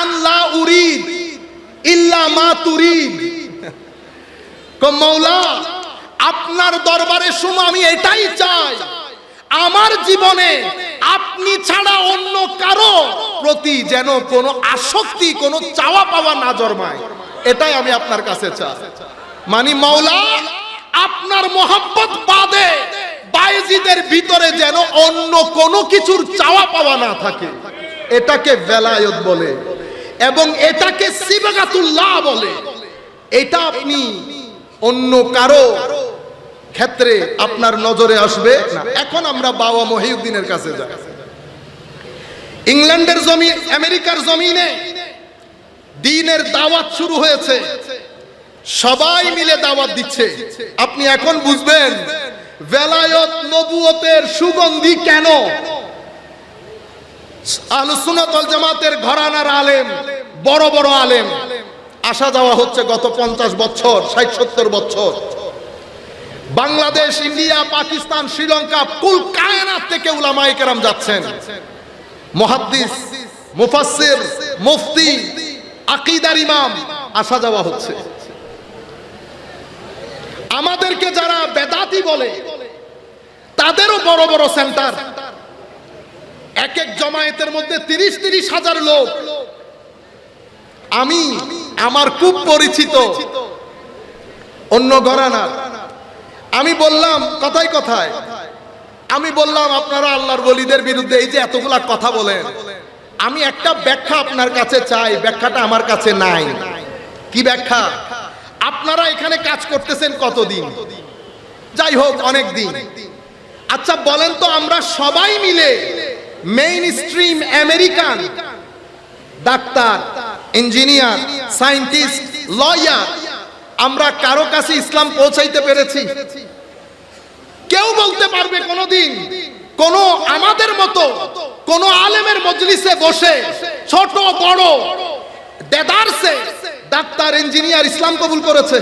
আন লা উরিদ ইল্লা মা তুরিদ। মওলা আপনার দরবারে শুনো আমি এটাই চাই, আমার জীবনে আপনি ছাড়া অন্য কারো প্রতি যেন কোনো আসক্তি, কোনো চাওয়া পাওয়া না জন্মায়, এটাই আমি আপনার কাছে চাই। মানে মওলা আপনার মহব্বত বাদে বায়েজিদের ভিতরে যেন অন্য কোনো কিছুর চাওয়া পাওয়া না থাকে, এটাকে বেলায়েত বলে এবং এটাকে সিবগাতুল্লাহ বলে। এটা আপনি অন্য কারো ক্ষেত্রে আপনার নজরে আসবে না। এখন আমরা বাবা মহিউদ্দিনের কাছে যাই। ইংল্যান্ডের জমি, আমেরিকার জমিনে দ্বীনের দাওয়াত শুরু হয়েছে, সবাই মিলে দাওয়াত দিচ্ছে। আপনি এখন বুঝবেন বেলায়েত নবুয়তের সুগন্ধি কেন। আহলুস সুন্নাত ওয়াল জামাতের ঘরানার আলেম, বড় বড় আলেম আসা যাওয়া হচ্ছে গত 50 বছর, 60-70 বছর। বাংলাদেশ, ইন্ডিয়া, পাকিস্তান, শ্রীলঙ্কা, কুল কায়নাত থেকে উলামায়ে কেরাম যাচ্ছেন। মুহাদ্দিস, মুফাসসির, মুফতি, আকীদার ইমাম আসা যাওয়া হচ্ছে। আমাদেরকে যারা বেদাতি বলে তাদেরও বড় বড় সেন্টার, এক এক জমায়েতের মধ্যে ৩০ হাজার লোক। আমার খুব পরিচিত অন্য ঘরানা, আমি বললাম কথায় কথায়, আমি বললাম আপনারা আল্লাহর ওলিদের বিরুদ্ধে এই যে এতগুলা কথা বলেন, আমি একটা ব্যাখ্যা আপনার কাছে চাই। ব্যাখ্যাটা আমার কাছে নাই। কি ব্যাখ্যা? আপনারা এখানে কাজ করতেছেন কতদিন? যাই হোক, অনেক দিন। আচ্ছা বলেন তো, আমরা সবাই মিলে main stream American doctor, engineer, scientist, lawyer, আমরা কারো কাছে ইসলাম পৌঁছাইতে পেরেছি? কেউ বলতে পারবে কোনদিন কোন আমাদের মতো কোন আলেমের মজলিসে বসে ছোট বড় দেদারসে ডাক্তার, ইঞ্জিনিয়ার ইসলাম কবুল করেছে?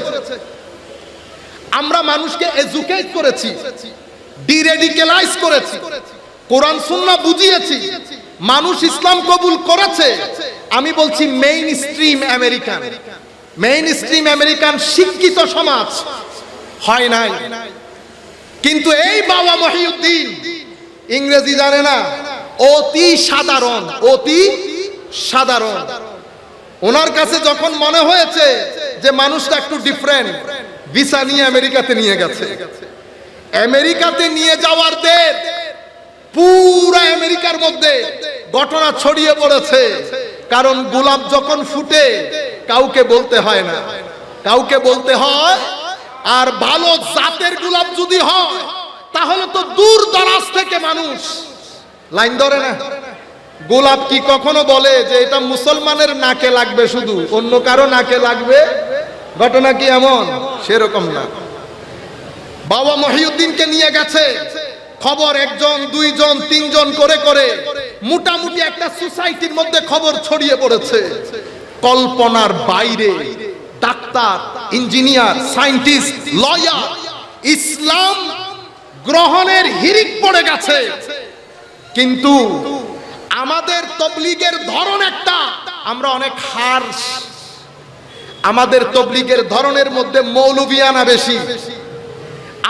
আমরা মানুষকে এডুকেট করেছি, ডিরেডিক্যালাইজ করেছি, কোরআন সুন্নাহ বুঝিয়েছি, মানুষ ইসলাম কবুল করেছে। আমি বলছি main stream American, main stream American শিক্ষিত সমাজ হয় নাই। কিন্তু এই বাবা মহিউদ্দিন ইংরেজি জানে না, অতি সাধারণ, অতি সাধারণ। ওনার কাছে যখন মনে হয়েছে যে মানুষটা একটু ডিফারেন্ট, ভিসা নিয়ে আমেরিকাতে নিয়ে গেছে। আমেরিকাতে নিয়ে যাওয়ার দের পুরো আমেরিকার মধ্যে ঘটনা ছড়িয়ে পড়েছে। কারণ গোলাপ যখন ফুটে কাউকে বলতে হয় না, কাউকে বলতে হয়। আর ভালো জাতের গোলাপ যদি হয় তাহলে তো দূর দরাজ থেকে মানুষ লাইন ধরে না। গোলাপ কি কখনো বলে যে এটা মুসলমানের নাকে লাগবে, শুধু অন্য কারো নাকে লাগবে? ঘটনা কি এমন? সেরকম না। বাবা মহিউদ্দিনকে নিয়ে গেছে, খবর একজন, দুইজন, তিনজন করে করে মোটামুটি একটা সোসাইটির মধ্যে খবর ছড়িয়ে পড়েছে। কল্পনার বাইরে ডাক্তার, ইঞ্জিনিয়ার, সায়েন্টিস্ট, লয়ার ইসলাম গ্রহণের হিড়িক পড়ে গেছে। কিন্তু আমাদের তবলিগের ধরন একটা, আমরা অনেক হার্শ। আমাদের তবলিগের ধরনের মধ্যে মৌলভিয়ানা বেশি।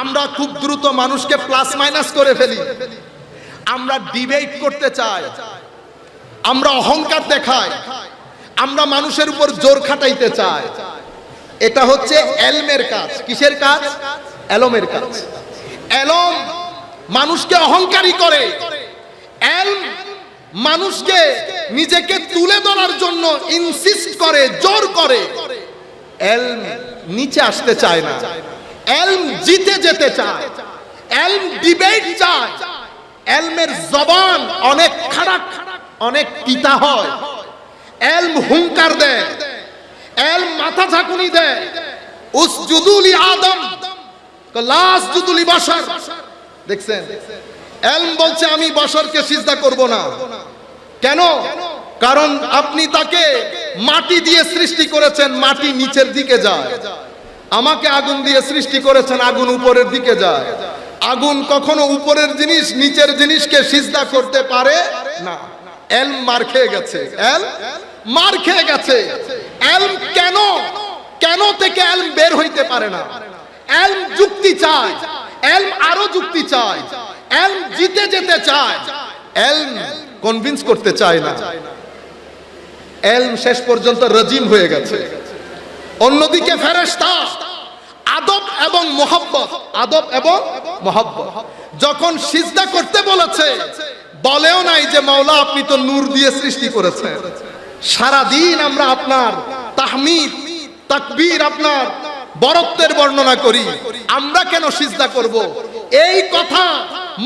আমরা খুব দ্রুত মানুষকে প্লাস মাইনাস করে ফেলি। আমরা ডিবেট করতে চাই, আমরা অহংকার দেখাই, আমরা মানুষের উপর জোর খাটাইতে চাই। এটা হচ্ছে এলমের কাজ। কিসের কাজ? এলমের কাজ। এলম মানুষকে অহংকারী করে, এলম মানুষকে নিজেকে তুলে ধরার জন্য ইনসিস্ট করে, জোর করে। এলম নিচে আসতে চায় না, এলম জিতে যেতে চায়, এলম ডিবেট চায়। এলমের জবান অনেক খারাপ, অনেক পিতা হয়। এলম হুঙ্কার দেয়, এলম মাথা ঝাঁকুনি দেয়। উসজুদু লি আদম লা আসজুদু লি বাশার। দেখছেন, এলম বলছে আমি বশরকে সিজদা করব না। কেন? কারণ আপনি তাকে মাটি দিয়ে সৃষ্টি করেছেন, মাটি নিচের দিকে যায়। আমাকে আগুন দিয়ে সৃষ্টি করেছেন, আগুন উপরের দিকে যায়। আগুন কখনো উপরের জিনিস নিচের জিনিসকে সিজদা করতে পারে না। এলম মার খেয়ে গেছে, এলম মার খেয়ে গেছে। এলম কেন কেন থেকে এলম বের হইতে পারে না। এলম যুক্তি চায়, এলম আরো যুক্তি চায়, এলম জিতে যেতে চায়, এলম কনভিন্স করতে চায় না। এলম শেষ পর্যন্ত রাজিম হয়ে গেছে। অন্যদিকে ফেরেশতা আদব এবং মোহাব্বত, আদব এবং মোহাব্বত যখন সিজদা করতে বলেছে, বলেও নাই যে মাওলা আপনি তো নূর দিয়ে সৃষ্টি করেছেন। সারা দিন আমরা আপনার তাহমিদ, তাকবীর, আপনার বরত্বের বর্ণনা করি, আমরা কেন সিজদা করব? এই কথা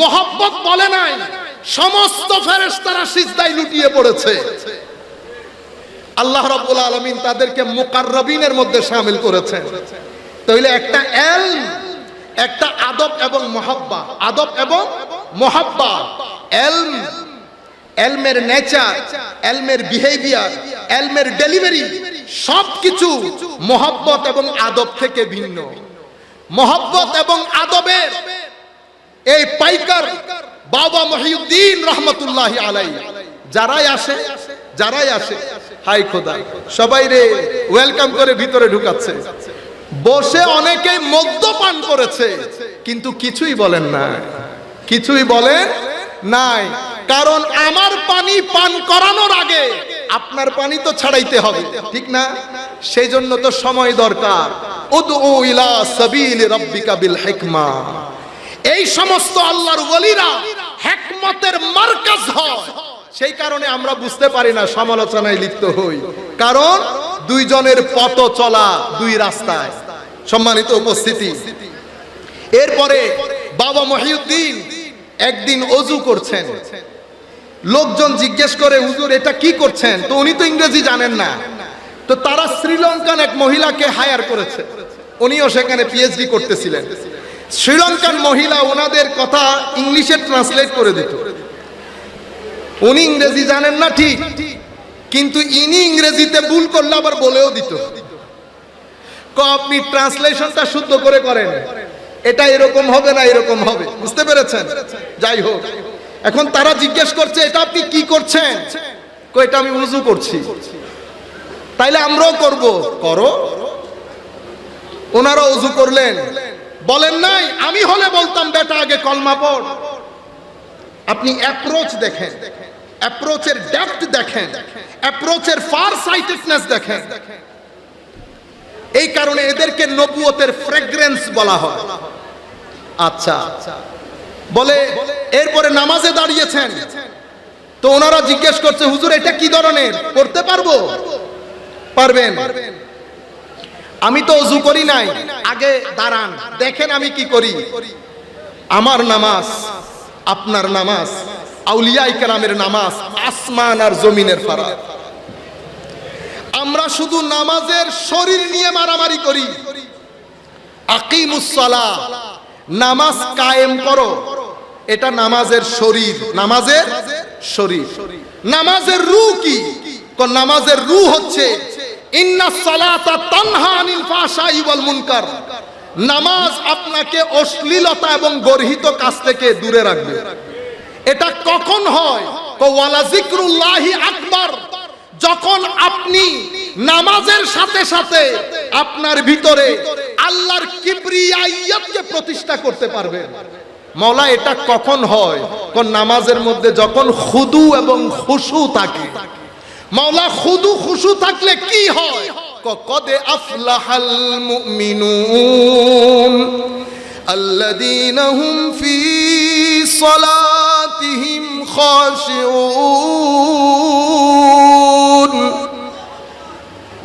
মোহাব্বত বলে নাই। সমস্ত ফেরেশতারা সিজদায় লুটিয়ে পড়েছে। আল্লাহ রাব্বুল আলামিন তাদেরকে মুকাররাবিনের মধ্যে শামিল করেছেন। তাহলে একটা এলম, একটা আদব এবং মুহাব্বা, আদব এবং মুহাব্বা। এলম, এলমের নেচার, এলমের বিহেভিয়ার, এলমের ডেলিভারি সবকিছু মুহাব্বত এবং আদব থেকে ভিন্ন। মহব্বত এবং আদবের এই পাইকার বাবা মহিউদ্দিন রহমতুল্লাহি আলাইহি যারাই আসে হাই খোদা সবাই রে ওয়েলকাম করে ভিতরে ঢুকাচ্ছে। বসে অনেকে মদ্যপান করেছে কিন্তু কিছুই বলেন নাই, কারণ আমার পানি পান করানোর আগে আপনার পানি তো ছাড়াইতে হবে, ঠিক না? সেই জন্য তো সময় দরকার। উদউ ইলা সাবিলি রাব্বিকা বিল হিকমা। এই সমস্ত আল্লাহর ওলিরা হিকমতের মার্কাজ হয়। সেই কারণে আমরা বুঝতে পারি না, সমালোচনায় লিপ্ত হই, কারণ দুইজনের পথ চলা দুই রাস্তায়। সম্মানিত উপস্থিতি, এরপরে বাবা মহিউদ্দিন একদিন ওযু করছেন। লোকজন জিজ্ঞেস করে, হুজুর এটা কি করছেন? তো উনি তো ইংরেজি জানেন না। তো তারা শ্রীলঙ্কান এক মহিলাকে হায়ার করেছে, উনিও সেখানে পিএইচডি করতেছিলেন। শ্রীলঙ্কান মহিলা ওনাদের কথা ইংলিশে ট্রান্সলেট করে দিত। উনি ইংরেজি জানেন না ঠিক, কিন্তু ইনি ইংরেজিতে ভুল করলে আবার বলেও দিত, আপনি ট্রান্সলেশনটা শুদ্ধ করে করেন, এটা এরকম হবে না এরকম হবে। বুঝতে পেরেছেন? যাই হোক, এখন তারা জিজ্ঞেস করছে এটা আপনি কি করছেন? এটা আমি ওযু করছি। তাইলে আমরাও করব। করো। ওনারা ওযু করলেন, বলেন নাই আমি হলে বলতাম বেটা আগে কলমা পড়। আপনি অ্যাপ্রোচ দেখেন, অ্যাপ্রোচের ডেপথ দেখেন, অ্যাপ্রোচের ফার সাইটেডনেস দেখেন। এই কারণে এদেরকে নবুয়তের ফ্রেগ্রেন্স বলা হয়। আচ্ছা, বলে এরপরে নামাজে দাঁড়িয়েছেন, তো ওনারা জিজ্ঞেস করছে হুজুর এটা কি ধরনের, করতে পারবো? পারবেন। আমি তো ওযু করি নাই, আগে দাঁড়ান দেখেন আমি কি করি। আমার নামাজ, আপনার নামাজ, আউলিয়ায়ে কেরামের নামাজ আসমান আর জমিনের ফারাক। আমরা শুধু নামাজের শরীর নিয়ে মারামারি করি। আকিমুস সালাহ, নামাজ কায়েম করো, এটা নামাজের শরীর, নামাজের শরীর। নামাজের রূহ কি? নামাজের রূহ হচ্ছে ইন্নাস সালাতা তানহা আনিল ফাহশাই ওয়াল মুনকার। নামাজ আপনাকে অশ্লীলতা এবং গর্হিত কাজ থেকে দূরে রাখবে। এটা কখন হয়? ওয়ালা যিকরুল্লাহি আকবার, যখন আপনি নামাজের সাথে সাথে আপনার ভিতরে আল্লাহর কিবরিয়াইয়তকে প্রতিষ্ঠা করতে পারবেন। মাওলা এটা কখন হয়? কোন নামাজের মধ্যে যখন খুদু এবং খুশু থাকে। মাওলা খুদু খুশু থাকলে কি হয়? কদ আফলাহাল মুমিনুন আল্লাযীনা হুম ফি সালাতিহিম খাশিউন।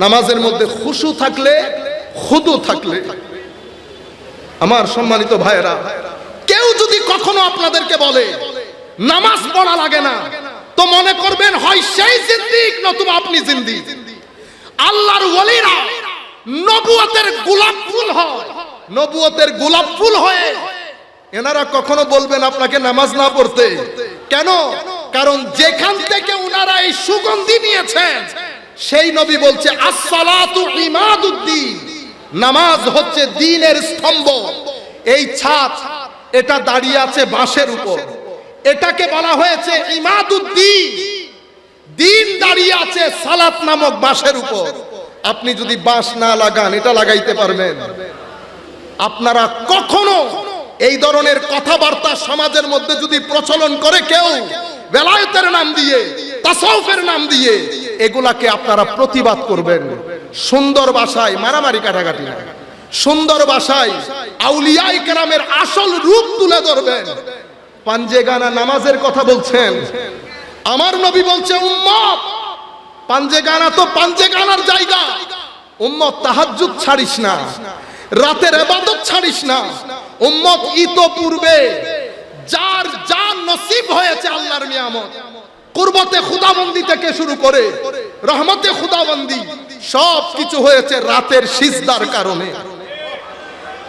নামাজের মধ্যে খুশু থাকলে, খুদু থাকলে, আমার সম্মানিত ভাইরা, কেউ যদি কখনো আপনাদেরকে বলে নামাজ পড়া লাগে না, তো মনে করবেন হয় সেই জিন্দিক নতুবা আপনি জিন্দিক। আল্লাহর ওলিরা নবুয়তের গোলাপ ফুল হয়, নবুয়তের গোলাপ ফুল হয়ে এনারা কখনো বলবেন আপনাকে নামাজ না পড়তে। কেন? কারণ যেখান থেকে ওনারা এই সুগন্ধি নিয়েছেন সেই নবী বলছে আসসালাতু ইমাদুদ্দিন, নামাজ হচ্ছে দ্বীনের স্তম্ভ। এই ছাদ এটা দাঁড়িয়ে আছে বাঁশের উপর, এটাকে বলা হয়েছে ইমাদুদ্দিন। দ্বীন দাঁড়িয়ে আছে সালাত নামক বাঁশের উপর। আপনি যদি বাঁশ না লাগান, এটা লাগাইতে পারবেন? আপনারা কখনো এই ধরনের কথাবার্তা সমাজের মধ্যে যদি প্রচলন করে কেউ বেলায়েতের নাম দিয়ে, তাসাউফের নাম দিয়ে, এগুলাকে আপনারা প্রতিবাদ করবেন সুন্দর ভাষায়, মারামারি কাটাকাটি না, সুন্দর ভাষায় আউলিয়ায়ে কেরামের আসল রূপ তুলে ধরবেন। পাঞ্জে গানা নামাজের কথা বলছেন, আমার নবী বলছে উম্মত পাঞ্জে গানা তো পাঞ্জে গানার জায়গা। উম্মত তাহাজ্জুদ ছাড়িস না, রাতের ইবাদত ছাড়িস না। উম্মত ইতোপূর্বে যার যা নসিব হয়েছে আল্লাহর নিয়ামত, কুরবতে খুদাবন্দি থেকে শুরু করে রহমতে খুদাবন্দি, সব কিছু হয়েছে রাতের সিজদার কারণে।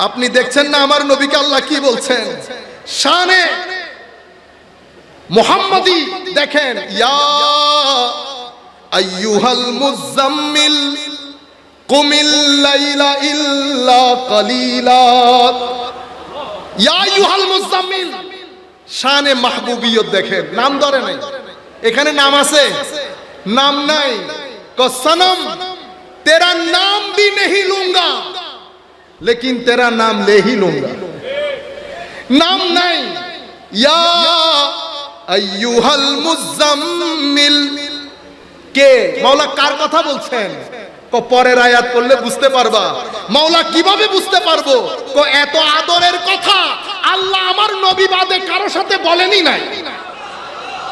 আপনি দেখছেন না আমার নবীকে আল্লাহ কি বলছেন শানে মুহাম্মাদি? দেখেন, ইয়া আইয়ুহাল মুজাম্মিল কুমিল লাইলা ইল্লা কালিলা ইয়া আইয়ুহাল মুজাম্মিল। শানে মাহবুবিয়ত দেখেন, নাম ধরে নাই, এখানে নাম আছে, নাম নাই। সনম তেরা নাম भी नहीं लूंगा लेकिन तेरा नाम ले ही लूंगा। नाम নাই। ইয়া আইয়ুহাল মুজাম্মিল, কে মাওলা কার কথা বলছেন? পরের আয়াত পড়লে বুঝতে পারবা। মাওলা কিভাবে বুঝতে পারবো? এত আদরের কথা আল্লাহ আমার নবী বাদে কারো সাথে বলেনি নাই।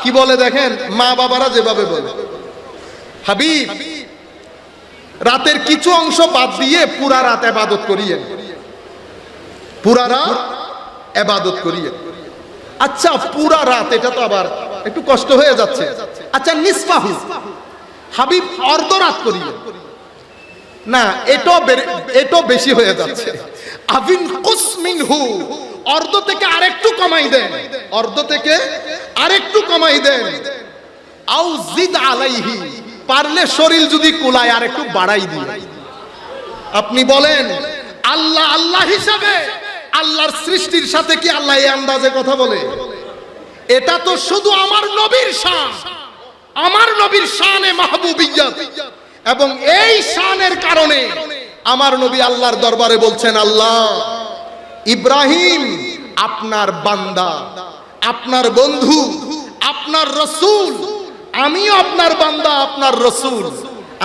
কি বলে দেখেন, মা বাবারা যেভাবে বলে, হাবিব রাতের কিছু অংশ বাদ দিয়ে পুরা রাত ইবাদত করিয়ে, পুরা রাত ইবাদত করিয়ে। আচ্ছা পুরা রাত, এটা তো আবার একটু কষ্ট হয়ে যাচ্ছে। আচ্ছা নিসফাহু, হাবিব অর্ধ রাত করিয়ে, না এটাও বেশি হয়ে যাচ্ছে। আবিন কুসমিনহু, অর্ধ থেকে আরেকটু কমাই দেন, অর্ধ থেকে আরেকটু কমাই দেন। আও জিদ আলাইহি, পারলে শরীর যদি কুলায় আর একটু বাড়াই দিন। আপনি বলেন আল্লাহ আল্লাহ হিসাবে আল্লাহর সৃষ্টির সাথে কি আল্লাহ এই আন্দাজে কথা বলে? এটা তো শুধু আমার নবীর শান, আমার নবীর শানে মাহবুবিয়ত। এবং এই শানের কারণে আমার নবী আল্লাহর দরবারে বলছেন, আল্লাহ ইব্রাহিম আপনার বান্দা, আপনার বন্ধু, আপনার রাসূল, আমিও আপনার বান্দা, আপনার রাসূল,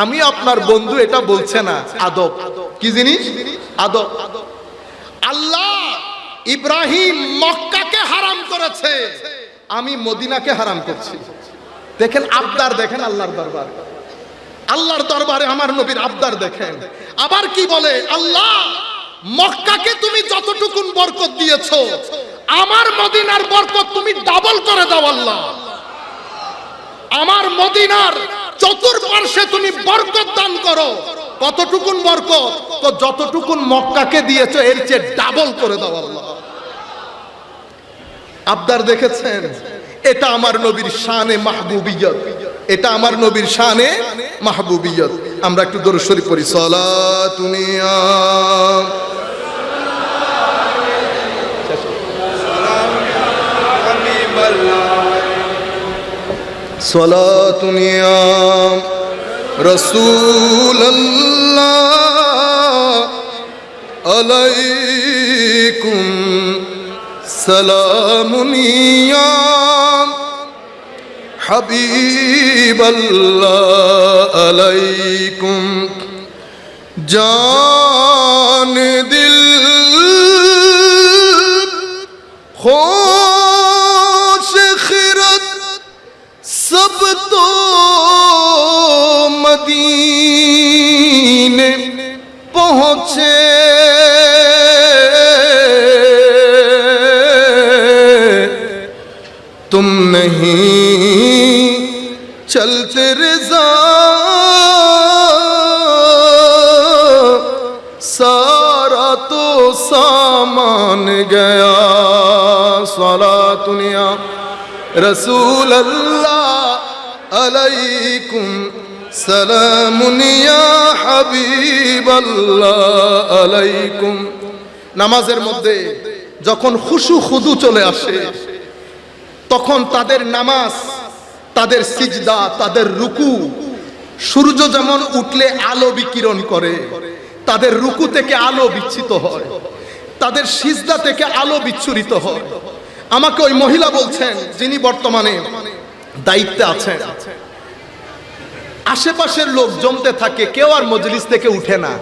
আমিও আপনার বন্ধু। এটা বলছে না, আদব। কি জিনিস? আদব। আল্লাহ ইব্রাহিম মক্কাকে হারাম করেছে, আমি মদিনাকে হারাম করছি। দেখেন আবদার, দেখেন আল্লাহর দরবার, আল্লাহর দরবারে আমার নবীর আবদার দেখেন। আবার কি বলে, আল্লাহ মক্কাকে তুমি যতটুকুন বরকত দিয়েছো, আমার মদিনার বরকত তুমি ডাবল করে দাও। আল্লাহ আমার মদিনার চতুর্পার্শ্বে তুমি বরকত দান করো। কতটুকুন বরকত? তো যতটুকুন মক্কাকে দিয়েছো এর চেয়ে ডাবল করে দাও আল্লাহ। আবদার দেখেছেন? এটা আমার নবীর শানে মাহবুবিয়ত, এটা আমার নবীর শানে মাহবুবিয়ত। আমরা একটু দরুদ শরীফ পড়ি। সালাতুন ইয়া সালাতুন ইয়া রাসূলুল্লাহ আলাইকুম সালামুন ইয়া হাবিবাল্লাহ আলাইকুম জান দিল খোশ খিরত সব তো মদীনে পहुंचे तुम नहीं चलते रज़ा सारा तो सामान गया सलातुन या रसूल अल्लाह अलैकुम सलामुन या हबीब अल्लाह अलैकुम। নামাজের মধ্যে যখন খুশু খুদু চলে আসে তখন তাদের নামাজ, তাদের সিজদা, তাদের রুকু, সূর্য যেমন উঠলে আলো বিকিরণ করে, তাদের রুকু থেকে আলো বিচ্ছিত হয়, তাদের সিজদা থেকে আলো বিচ্ছুরিত হয়। আমাকে ওই মহিলা বলছেন, যিনি বর্তমানে দায়িত্বে আছেন, আশেপাশের লোক জমতে থাকে, কেউ আর মজলিস থেকে উঠে না।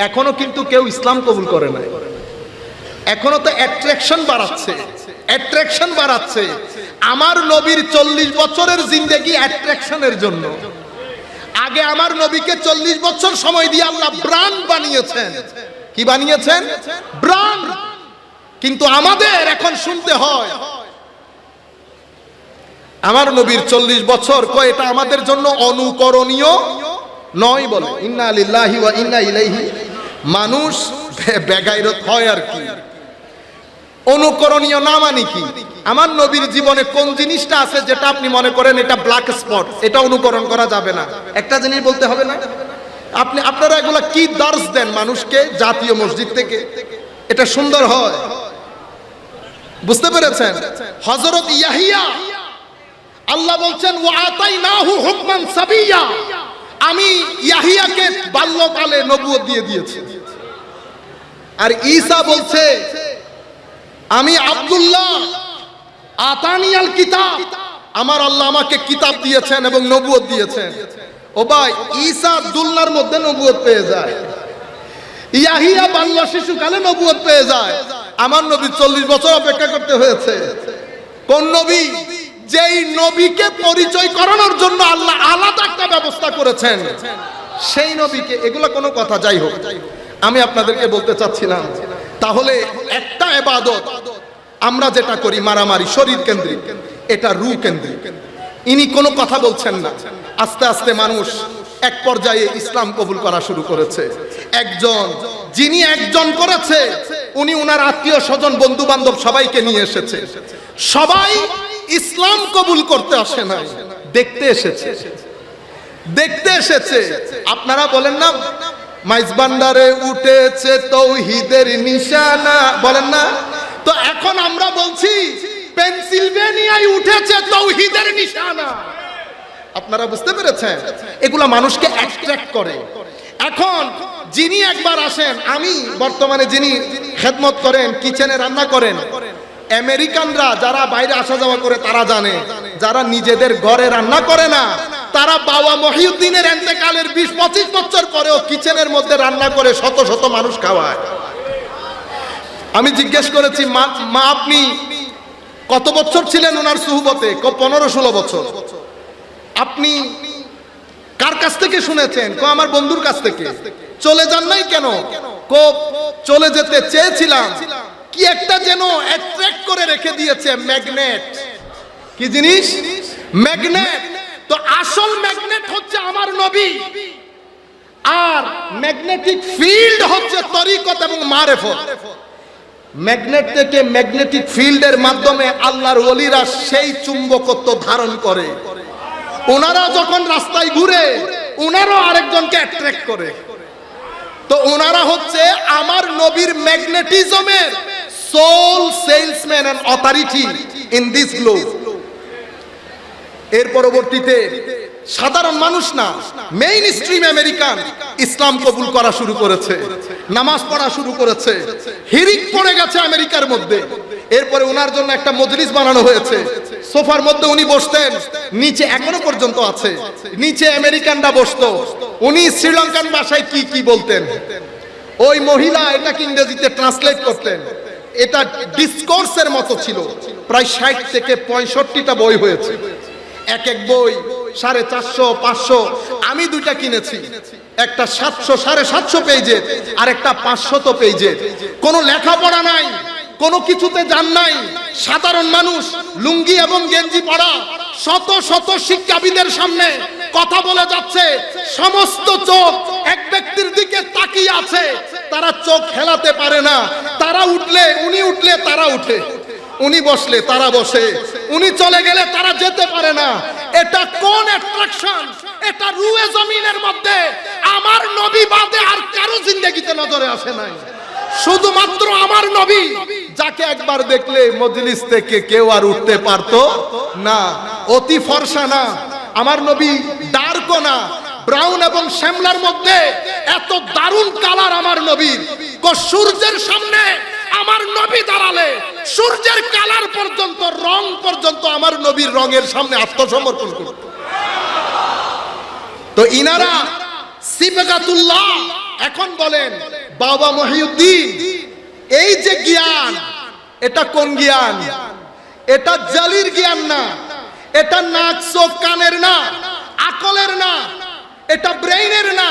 এখনো কিন্তু কেউ ইসলাম কবুল করে না, এখনো তো অ্যাট্রাকশন বাড়াচ্ছে, অ্যাট্রাকশন বাড়াচ্ছে। আমার নবীর 40 বছরের জিন্দেগি অ্যাট্রাকশনের জন্য। আগে আমার নবীকে 40 বছর সময় দিয়ে আল্লাহ ব্র্যান্ড বানিয়েছেন। কি বানিয়েছেন? ব্র্যান্ড। কিন্তু আমাদের এখন শুনতে হয় আমার নবীর 40 বছর, কয় এটা আমাদের জন্য অনুকরণীয় নয় বলে। ইন্না লিল্লাহি ওয়া ইন্না ইলাইহি। মানুষ বেগাইরত হয় আর কি, অনুকরণীয় না মানে কি? আমার নবীর জীবনে কোন জিনিসটা আছে যেটা আপনি মনে করেন এটা ব্ল্যাক স্পট, এটা অনুকরণ করা যাবে না? একটা জিনিস বলতে হবে না? আপনারা এগুলা কি দার্স দেন মানুষকে জাতীয় মসজিদ থেকে? এটা সুন্দর হয়? বুঝতে পেরেছেন? হযরত ইয়াহিয়া, আল্লাহ বলছেন ওয়া আতাইনাহু হুকমান সাবিয়্যা, আমি ইয়াহিয়াকে বাল্যকালে নবুয়ত দিয়ে দিয়েছি। আর ঈসা বলছে আমি আব্দুল্লাহ আতানিয়াল কিতাব, আমার আল্লাহ আমাকে কিতাব দিয়েছেন এবং নবুয়ত দিয়েছেন। ও ভাই, ঈসা আব্দুল্লাহর মধ্যে নবুয়ত পেয়ে যায়, ইয়াহিয়া বাল্য শিশুকালে নবুয়ত পেয়ে যায়। আমার নবী 40 বছর অপেক্ষা করতে হয়েছে। কোন নবী? যেই নবীকে পরিচয় করানোর জন্য আল্লাহ আলাদা একটা ব্যবস্থা করেছেন, সেই নবীকে। এগুলো কোনো কথা, যাই হোক, আমি আপনাদেরকে বলতে চাচ্ছিলাম, তাহলে একটা ইবাদত আমরা যেটা করি মারামারি শরীর কেন্দ্রিক, এটা রূহ কেন্দ্রিক। ইনি কোনো কথা বলছেন না। আস্তে আস্তে মানুষ এক পর্যায়ে ইসলাম কবুল করা শুরু করেছে। যিনি একজন করেছে, উনি ওনার আত্মীয় স্বজন বন্ধু বান্ধব সবাইকে নিয়ে এসেছে। সবাই ইসলাম কবুল করতে আসে না, দেখতে এসেছে। আপনারা বলেন না মাইজবান্ডারে উঠেছে তৌহিদের নিশানা, বলেন না? তো এখন আমরা বলছি পেনসিলভেনিয়ায় উঠেছে তৌহিদের নিশানা। আপনারা বুঝতে পেরেছেন? এগুলা মানুষকে অ্যাট্রাক্ট করে। এখন যিনি একবার আসেন, আমি বর্তমানে যিনি খেদমত করেন, কিচেনে রান্না করেন, আমেরিকানরা যারা বাইরে আসা যাওয়া করে তারা জানে, যারা নিজেদের ঘরে রান্না করে না, তারা বাবা মহিউদ্দিনের ইন্তেকালের 20-25 বছর পরেও কিচেনের মধ্যে রান্না করে শত শত মানুষ খাওয়ায়। আমি জিজ্ঞেস করেছি, মা আপনি কত বছর ছিলেন ওনার সুহবতে? 15-16 বছর। আপনি কার কাছ থেকে শুনেছেন? আমার বন্ধুর কাছ থেকে। চলে যান নাই কেন? চলে যেতে চেয়েছিলাম, কি একটা যেন অ্যাট্রাক্ট করে রেখে দিয়েছে, ম্যাগনেট। কি জিনিস? ম্যাগনেট। তো আসল ম্যাগনেট হচ্ছে আমার নবী, আর ম্যাগনেটিক ফিল্ড হচ্ছে তরিকত এবং মারেফত। ম্যাগনেট থেকে ম্যাগনেটিক ফিল্ডের মাধ্যমে আল্লাহর ওলিরা সেই চুম্বকত্ব ধারণ করে। ওনারা যখন রাস্তায় ঘুরে, ওনারাও আরেকজনকে অ্যাট্রাক্ট করে। তো ওনারা হচ্ছে আমার নবীর ম্যাগনেটিজমের sole salesman and authority in this globe. এর পরবর্তীতে সাধারণ মানুষ না, মেইন স্ট্রিম আমেরিকান ইসলাম কবুল করা শুরু করেছে, নামাজ পড়া শুরু করেছে, হিরিক পড়ে গেছে আমেরিকার মধ্যে। এরপরে ওনার জন্য একটা মজলিস বানানো হয়েছে, সোফার মধ্যে উনি বসতেন, নিচে এখনো পর্যন্ত আছে, নিচে আমেরিকানরা বসতো। উনি শ্রীলঙ্কান ভাষায় কি কি বলতেন, ওই মহিলা এটাকে ইংরেজিতে ট্রান্সলেট করতেন। এটা ডিসকোর্সের মতো ছিল। প্রায় 60 থেকে 65টা বই হয়েছে। এক এক বই 450-500। আমি দুইটা কিনেছি, একটা 700-750 পেজের, আর একটা 500 পেজের। কোনো লেখাপড়া নাই, কোনো কিছুতে জান নাই। সাধারণ মানুষ লুঙ্গি এবং গেঞ্জি পরা শত শত শিক্ষাবিদের সামনে কথা বলে যাচ্ছে। সমস্ত চোখ এক ব্যক্তির দিকে তাকিয়ে আছে, তারা চোখ হেলাতে পারে না। তারা উঠলে উনি উঠলে তারা উঠে, উনি বসলে তারা বসে, উনি চলে গেলে তারা যেতে পারে না। এটা কোন অ্যাট্রাকশন? এটা রুয়ে জমিনের মধ্যে আমার নবী বাদে আর কারো জিন্দেগিতে নজরে আসে নাই। শুধুমাত্র আমার নবী, যাকে একবার দেখলে মজলিস থেকে কেউ আর উঠতে পারতো না। অতি ফর্সা না, আমার নবী ডার্কও না, ব্রাউন এবং শ্যামলার মধ্যে এত দারুণ কালার আমার নবীর। সূর্যের সামনে আমার নবী দাঁড়ালে সূর্যের কালার পর্যন্ত, রং পর্যন্ত আমার নবীর রঙের সামনে আত্মসমর্পণ করত। তো ইনারা সিবগাতুল্লাহ। এখন বলেন বাবা মহিউদ্দিন, এই যে জ্ঞান, এটা কোন জ্ঞান? এটা জালির জ্ঞান না, এটা নাক চোখ কানের না, আকলের না, এটা ব্রেইনের না,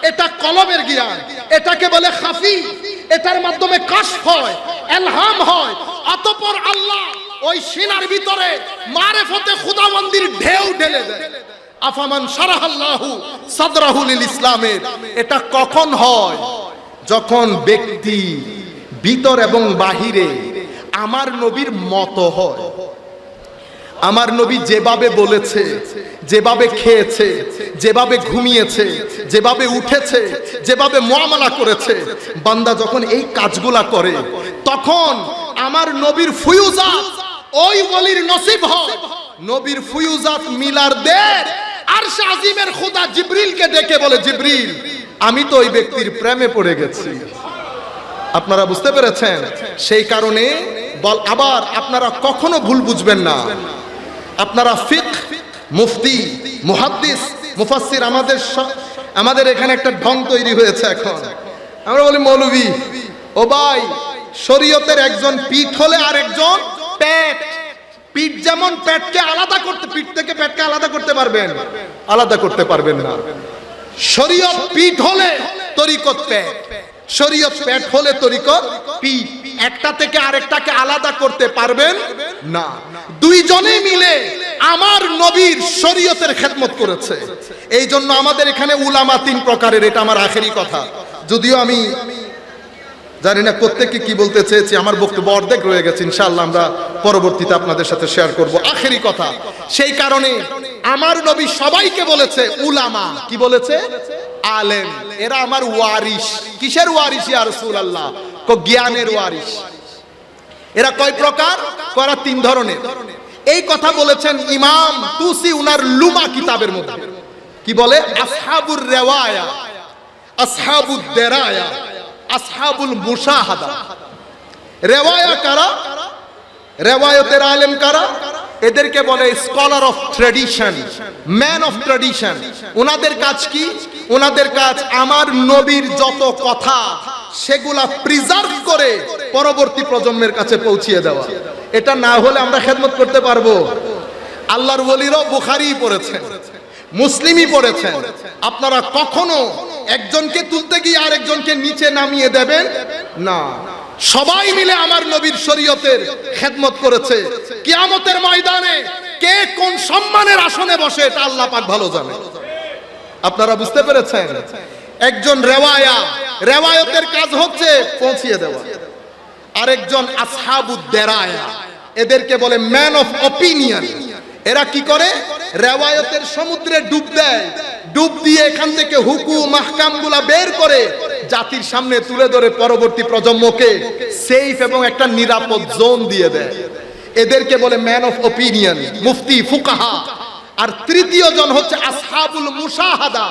এটা কলবের জ্ঞান। এটাকে বলে খাফি। এটার মাধ্যমে কাশফ হয়, ইলহাম হয়। অতঃপর আল্লাহ ওই সিনার ভিতরে মারেফতে খুদাবন্দির ঢেউ ঢেলে দেয়। আফামান শারাহাল্লাহু সাদরাহু লিল ইসলামের। এটা কখন হয়? যখন ব্যক্তি ভিতর এবং বাহিরে আমার নবীর মত হয়। আমার নবী যেভাবে বলেছে, যেভাবে খেয়েছে, যেভাবে ঘুমিয়েছে, যেভাবে উঠেছে, যেভাবে মুআমালা করেছে, বান্দা যখন এই কাজগুলা করে তখন আমার নবীর ফুয়ুজাত ওই ওলির নসিব হয়। নবীর ফুয়ুজাত মিলার দের আরশ আজিমের খোদা জিবরিলকে ডেকে বলে, জিবরিল আমি তো ওই ব্যক্তির প্রেমে পড়ে গেছি। আপনারা বুঝতে পেরেছেন? সেই কারণে আবার আপনারা কখনো ভুল বুঝবেন না। আপনারা ফিকহ, মুফতি, মুহাদ্দিস, মুফাসসির, আমাদের এখানে একটা ঢং তৈরি হয়েছে এখন। আমরা বলি মৌলভী, ও ভাই শরীয়তের একজন পিঠ হলে আর একজন পেট। পিঠ যেমন পেটকে আলাদা করতে, পিঠ থেকে পেটকে আলাদা করতে পারবেন, আলাদা করতে পারবেন না। শরীয়ত পিঠ হলে তরিকত পেট, শরীয়ত পেট হলে তরিকত পিঠ। একটা থেকে আরেকটাকে আলাদা করতে পারবেন না। দুইজনে মিলে আমার নবীর শরীয়তের খেদমত করেছে। এই জন্য আমাদের এখানে উলামা তিন প্রকারের, এটা আমার আখেরি কথা। যদিও আমি জানি না প্রত্যেককে কি বলতে চেয়েছি, আমার বক্তব্য অর্ধেক রয়ে গেছে, ইনশাআল্লাহ আমরা পরবর্তীতে আপনাদের সাথে শেয়ার করব। আখেরি কথা, সেই কারণে আমার নবী সবাইকে বলেছে উলামা। কি বলেছে? আলেম। এরা আমার ওয়ারিস। কিসের ওয়ারিস ইয়া রাসূলুল্লাহ? জ্ঞানের ওয়ারিস। এরা কয় প্রকার? করা তিন ধরনের। এই কথা বলেছেন ইমাম তুসি উনার লুমা কিতাবের মধ্যে। কি বলে? আসহাবুর রিওয়ায়া, আসহাবুদ দেরায়া, আসহাবুল মুশাহাদা। রিওয়ায়া কারা? রিওয়ায়াতের আলেম কারা? এদেরকে বলে scholar of tradition, man of tradition. ওনাদের কাজ কি? ওনাদের কাজ আমার নবীর যত কথা সেগুলা প্রিজার্ভ করে পরবর্তী প্রজন্মের কাছে পৌঁছিয়ে দেওয়া। এটা না হলে আমরা খেদমত করতে পারবো? আল্লাহর ওলিরাও বুখারী পড়েছেন, মুসলিমই পড়েছেন। আপনারা কখনো একজনকে তুলতে গিয়ে আরেকজনকে নিচে নামিয়ে দেবেন না। সবাই মিলে আমার নবীর শরীয়তের খেদমত করেছে। কিয়ামতের ময়দানে কে কোন সম্মানের আসনে বসে এটা আল্লাহ পাক ভালো জানে। আপনারা বুঝতে পেরেছেন? একজন রেওয়ায়া, রেওয়ায়তের কাজ হচ্ছে পৌঁছিয়ে দেওয়া। আরেকজন আসহাবুদ দেরায়া, এদেরকে বলে ম্যান অফ অপিনিয়ন। এরা কি করে? রেওয়ায়তের সমুদ্রে ডুব দেয়, ডুব দিয়ে এখান থেকে হুকুম মাহকামগুলা বের করে জাতির সামনে তুলে ধরে পরবর্তী প্রজন্মকে সেফ এবং একটা নিরাপদ জোন দিয়ে দেয়। এদেরকে বলে ম্যান অফ অপিনিয়ন, মুফতি, ফুকাহা। আর তৃতীয় জন হচ্ছে আসহাবুল মুশাহাদা।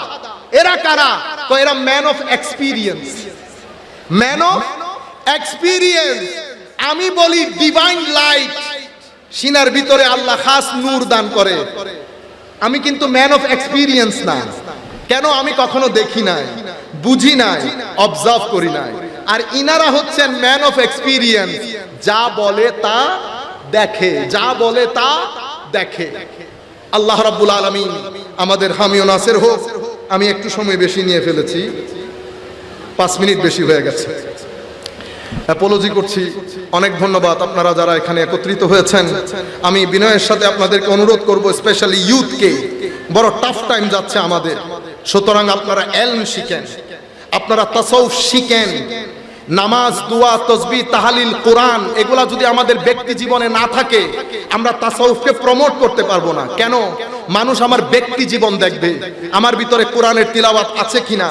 এরা কারা? তো এরা man of experience, man of experience. আমি বলি ডিভাইন লাইট, সিনার ভিতরে আল্লাহ খাস নূর দান করে। আমি কিন্তু ম্যান অফ এক্সপিরিয়েন্স না। কেন? আমি কখনো দেখি নাই, বুঝি নাই, অবজার্ভ করি নাই। আর ইনারা হচ্ছেন ম্যান অফ এক্সপিরিয়েন্স, যা বলে তা দেখে, যা বলে তা দেখে। আল্লাহ রাব্বুল আলামিন আমাদের হামি ও নাসির হোক। আমি একটু সময় বেশি নিয়ে ফেলেছি, 5 মিনিট বেশি হয়ে গেছে, অ্যাপোলজি করছি। অনেক ধন্যবাদ আপনারা যারা এখানে একত্রিত হয়েছেন। আমি বিনয়ের সাথে আপনাদেরকে অনুরোধ করব, স্পেশালি ইউথকে, বড় টাফ টাইম যাচ্ছে আমাদের। সুতরাং আপনারা ইলম শিখেন, আপনারা তাসাউফ শিখেন। নামাজ, দোয়া, তাসবিহ, তাহলিল, কোরআন, এগুলা যদি আমাদের ব্যক্তি জীবনে না থাকে আমরা তাসাউফকে প্রমোট করতে পারবো না। কেন? মানুষ আমার ব্যক্তি জীবন দেখবে, আমার ভিতরে কোরআনের তিলাওয়াত আছে কিনা,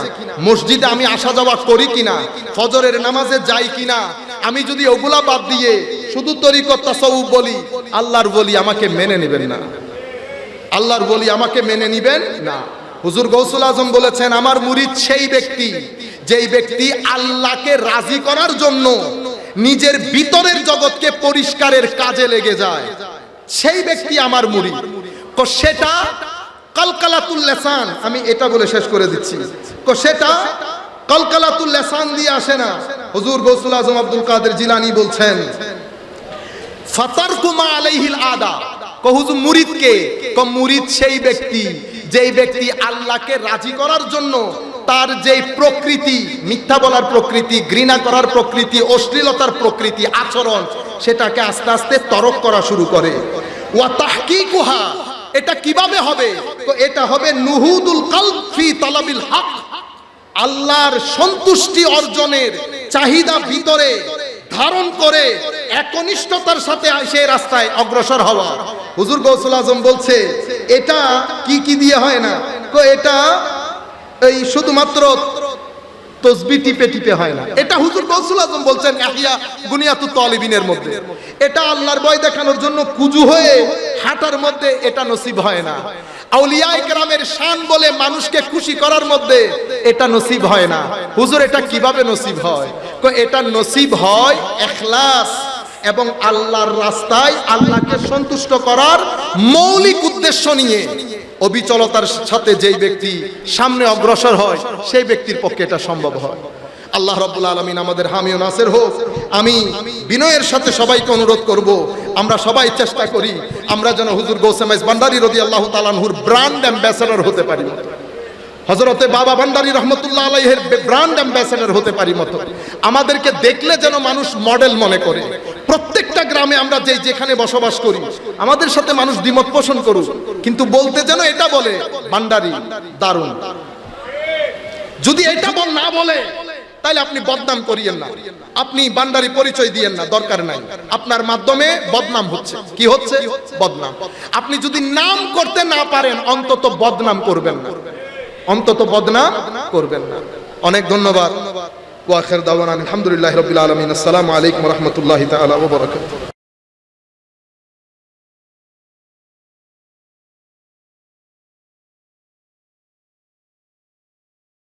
মসজিদে আমি আসা যাওয়া করি কিনা, ফজরের নামাজে যাই কিনা। আমি যদি ওগুলা বাদ দিয়ে শুধু তরিকত তাসাউফ বলি, আল্লাহর ওলি আমাকে মেনে নেবেন না, আল্লাহর ওলি আমাকে মেনে নেবেন না। হুজুর গৌসুল আজম বলেছেন, আমার মুরিদ সেই ব্যক্তি যেই ব্যক্তি আল্লাহকে রাজি করার জন্য নিজের ভিতরের জগৎকে পরিষ্কারের কাজে লেগে যায়, সেই ব্যক্তি আমার মুরিদ। তো সেটা কলকলাতুল লিসান, আমি এটা বলে শেষ করে দিচ্ছি, তো সেটা কলকলাতুল লিসান দিয়ে আসে না। হুজুর গৌসুল আজম আব্দুল কাদের জিলানী বলছেন, ফাতারকু মা আলাইহিল আদা। কো হুজুর মুরিদ কে? কো মুরিদ সেই ব্যক্তি যেই ব্যক্তি আল্লাহকে রাজি করার জন্য তার যে প্রকৃতি, মিথ্যা বলার প্রকৃতি, ঘৃণা করার প্রকৃতি, অশ্লীলতার প্রকৃতি, আচরণ, সেটাকে আস্তে আস্তে তরক করা শুরু করে। ওয়া তাহকিকুহা, এটা কিভাবে হবে? তো এটা হবে নুহুদুল কলব ফি তালাবিল হক, আল্লাহর সন্তুষ্টি অর্জনের চাহিদা ভিতরে ধারণ করে একনিষ্ঠতার সাথে সেই রাস্তায় অগ্রসর হওয়া। হুজুর গৌসুল আজম বলছে এটা কি দিয়ে হয় না, এটা এই শুধুমাত্র তসবিহ টিপে টিপে হয় না। এটা হুজুর গৌসুল আজম বলছেন ইহয়া বুনিয়াতুত তালিবিনের মধ্যে। এটা আল্লাহর ভয় দেখানোর জন্য কুজু হয়ে হাঁটার মধ্যে এটা নসিব হয় না। আউলিয়ায়ে কেরামের শান বলে মানুষকে খুশি করার মধ্যে এটা নসিব হয় না। হুজুর এটা কিভাবে নসিব হয়? এটা নসিব হয় ইখলাস এবং আল্লাহর রাস্তায় আল্লাহকে সন্তুষ্ট করার মৌলিক উদ্দেশ্য নিয়ে অবিচলতার সাথে যেই ব্যক্তি সামনে অগ্রসর হয় সেই ব্যক্তির পক্ষে এটা সম্ভব হয়। আল্লাহ রাব্বুল আলামিন আমাদের হামি ও নাসির হোক। আমি বিনয়ের সাথে সবাইকে অনুরোধ করব, আমরা সবাই চেষ্টা করি আমরা যেন হুজুর গৌসে মাইজ ভান্ডারী রাদিয়াল্লাহু তাআলা আনহুর ব্র্যান্ড অ্যাম্বাসেডর হতে পারি, হযরতে বাবা ভান্ডারী রহমতুল্লাহ আলাইহির ব্র্যান্ড অ্যাম্বাসেডর হতে পারি মতো। আমাদেরকে দেখলে যেন মানুষ মডেল মনে করে। প্রত্যেকটা গ্রামে আমরা যেখানে বসবাস করি আমাদের সাথে মানুষ দ্বিমত পোষণ করুক, কিন্তু বলতে যেন এটা বলে ভান্ডারী দারুণ। যদি এটা না বলে তাহলে আপনি বদনাম করিয়েন না, আপনি ভান্ডারী পরিচয় দিয়েন না, দরকার নাই। আপনার মাধ্যমে বদনাম হচ্ছে। কি হচ্ছে? বদনাম। আপনি যদি নাম করতে না পারেন অন্তত বদনাম করবেন না, অন্তত বদনাম করবেন না। অনেক ধন্যবাদ। ওয়া আখির দাওয়ানা আলহামদুলিল্লাহি রাব্বিল আলামিন। আসসালামু আলাইকুম ওয়া রাহমাতুল্লাহি তাআলা ওয়া বারাকাতুহু।